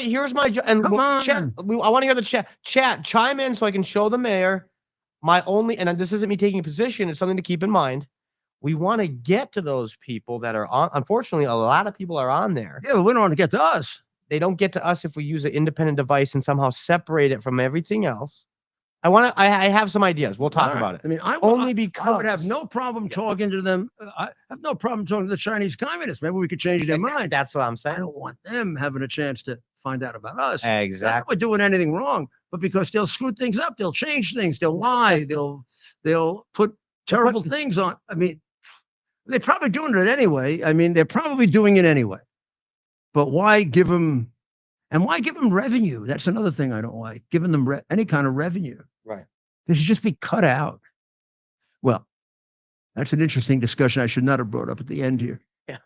and Come on. chat. I want to hear the chat chime in so I can show the mayor. And this isn't me taking a position. It's something to keep in mind. We want to get to those people that are on. Unfortunately, a lot of people are on there. Yeah, but we don't want to get to us. They don't get to us if we use an independent device and somehow separate it from everything else. I have some ideas. We'll talk about it. I mean, I would have no problem talking to them. I have no problem talking to the Chinese communists. Maybe we could change their mind. That's what I'm saying. I don't want them having a chance to find out about us. Exactly. Not that we're doing anything wrong, but because they'll screw things up, they'll change things, they'll lie, they'll put terrible things on. I mean, they're probably doing it anyway. But why give them? And why give them revenue? That's another thing I don't like. Giving them any kind of revenue. Right. They should just be cut out. Well, that's an interesting discussion I should not have brought up at the end here. Yeah.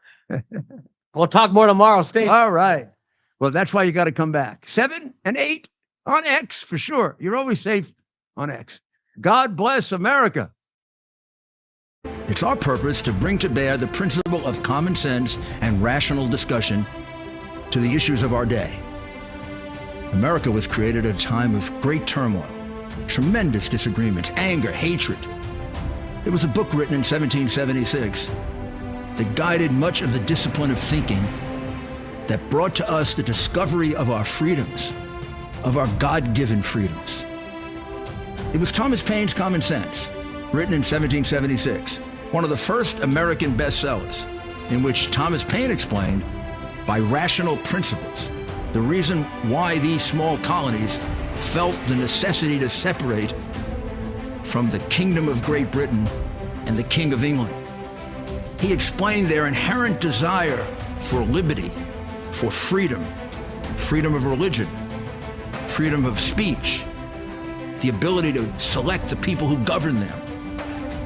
We'll talk more tomorrow. Stay. All right. Well, that's why you got to come back. 7 and 8 on X for sure. You're always safe on X. God bless America. It's our purpose to bring to bear the principle of common sense and rational discussion to the issues of our day. America was created at a time of great turmoil, tremendous disagreements, anger, hatred. There was a book written in 1776 that guided much of the discipline of thinking that brought to us the discovery of our freedoms, of our God-given freedoms. It was Thomas Paine's Common Sense, written in 1776, one of the first American bestsellers, in which Thomas Paine explained, by rational principles, the reason why these small colonies felt the necessity to separate from the Kingdom of Great Britain and the King of England. He explained their inherent desire for liberty, for freedom, freedom of religion, freedom of speech, the ability to select the people who govern them.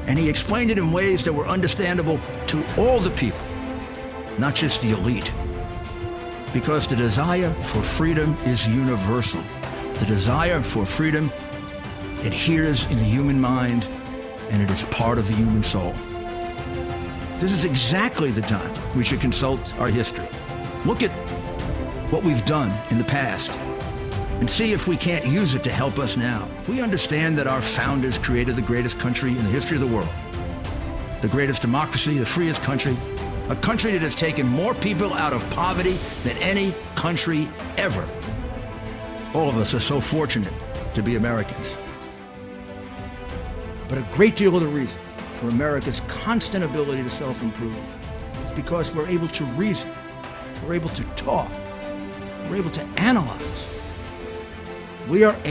And he explained it in ways that were understandable to all the people, not just the elite. Because the desire for freedom is universal. The desire for freedom adheres in the human mind, and it is part of the human soul. This is exactly the time we should consult our history. Look at what we've done in the past and see if we can't use it to help us now. We understand that our founders created the greatest country in the history of the world, the greatest democracy, the freest country, a country that has taken more people out of poverty than any country ever. All of us are so fortunate to be Americans. But a great deal of the reason for America's constant ability to self-improve is because we're able to reason, we're able to talk, we're able to analyze. We are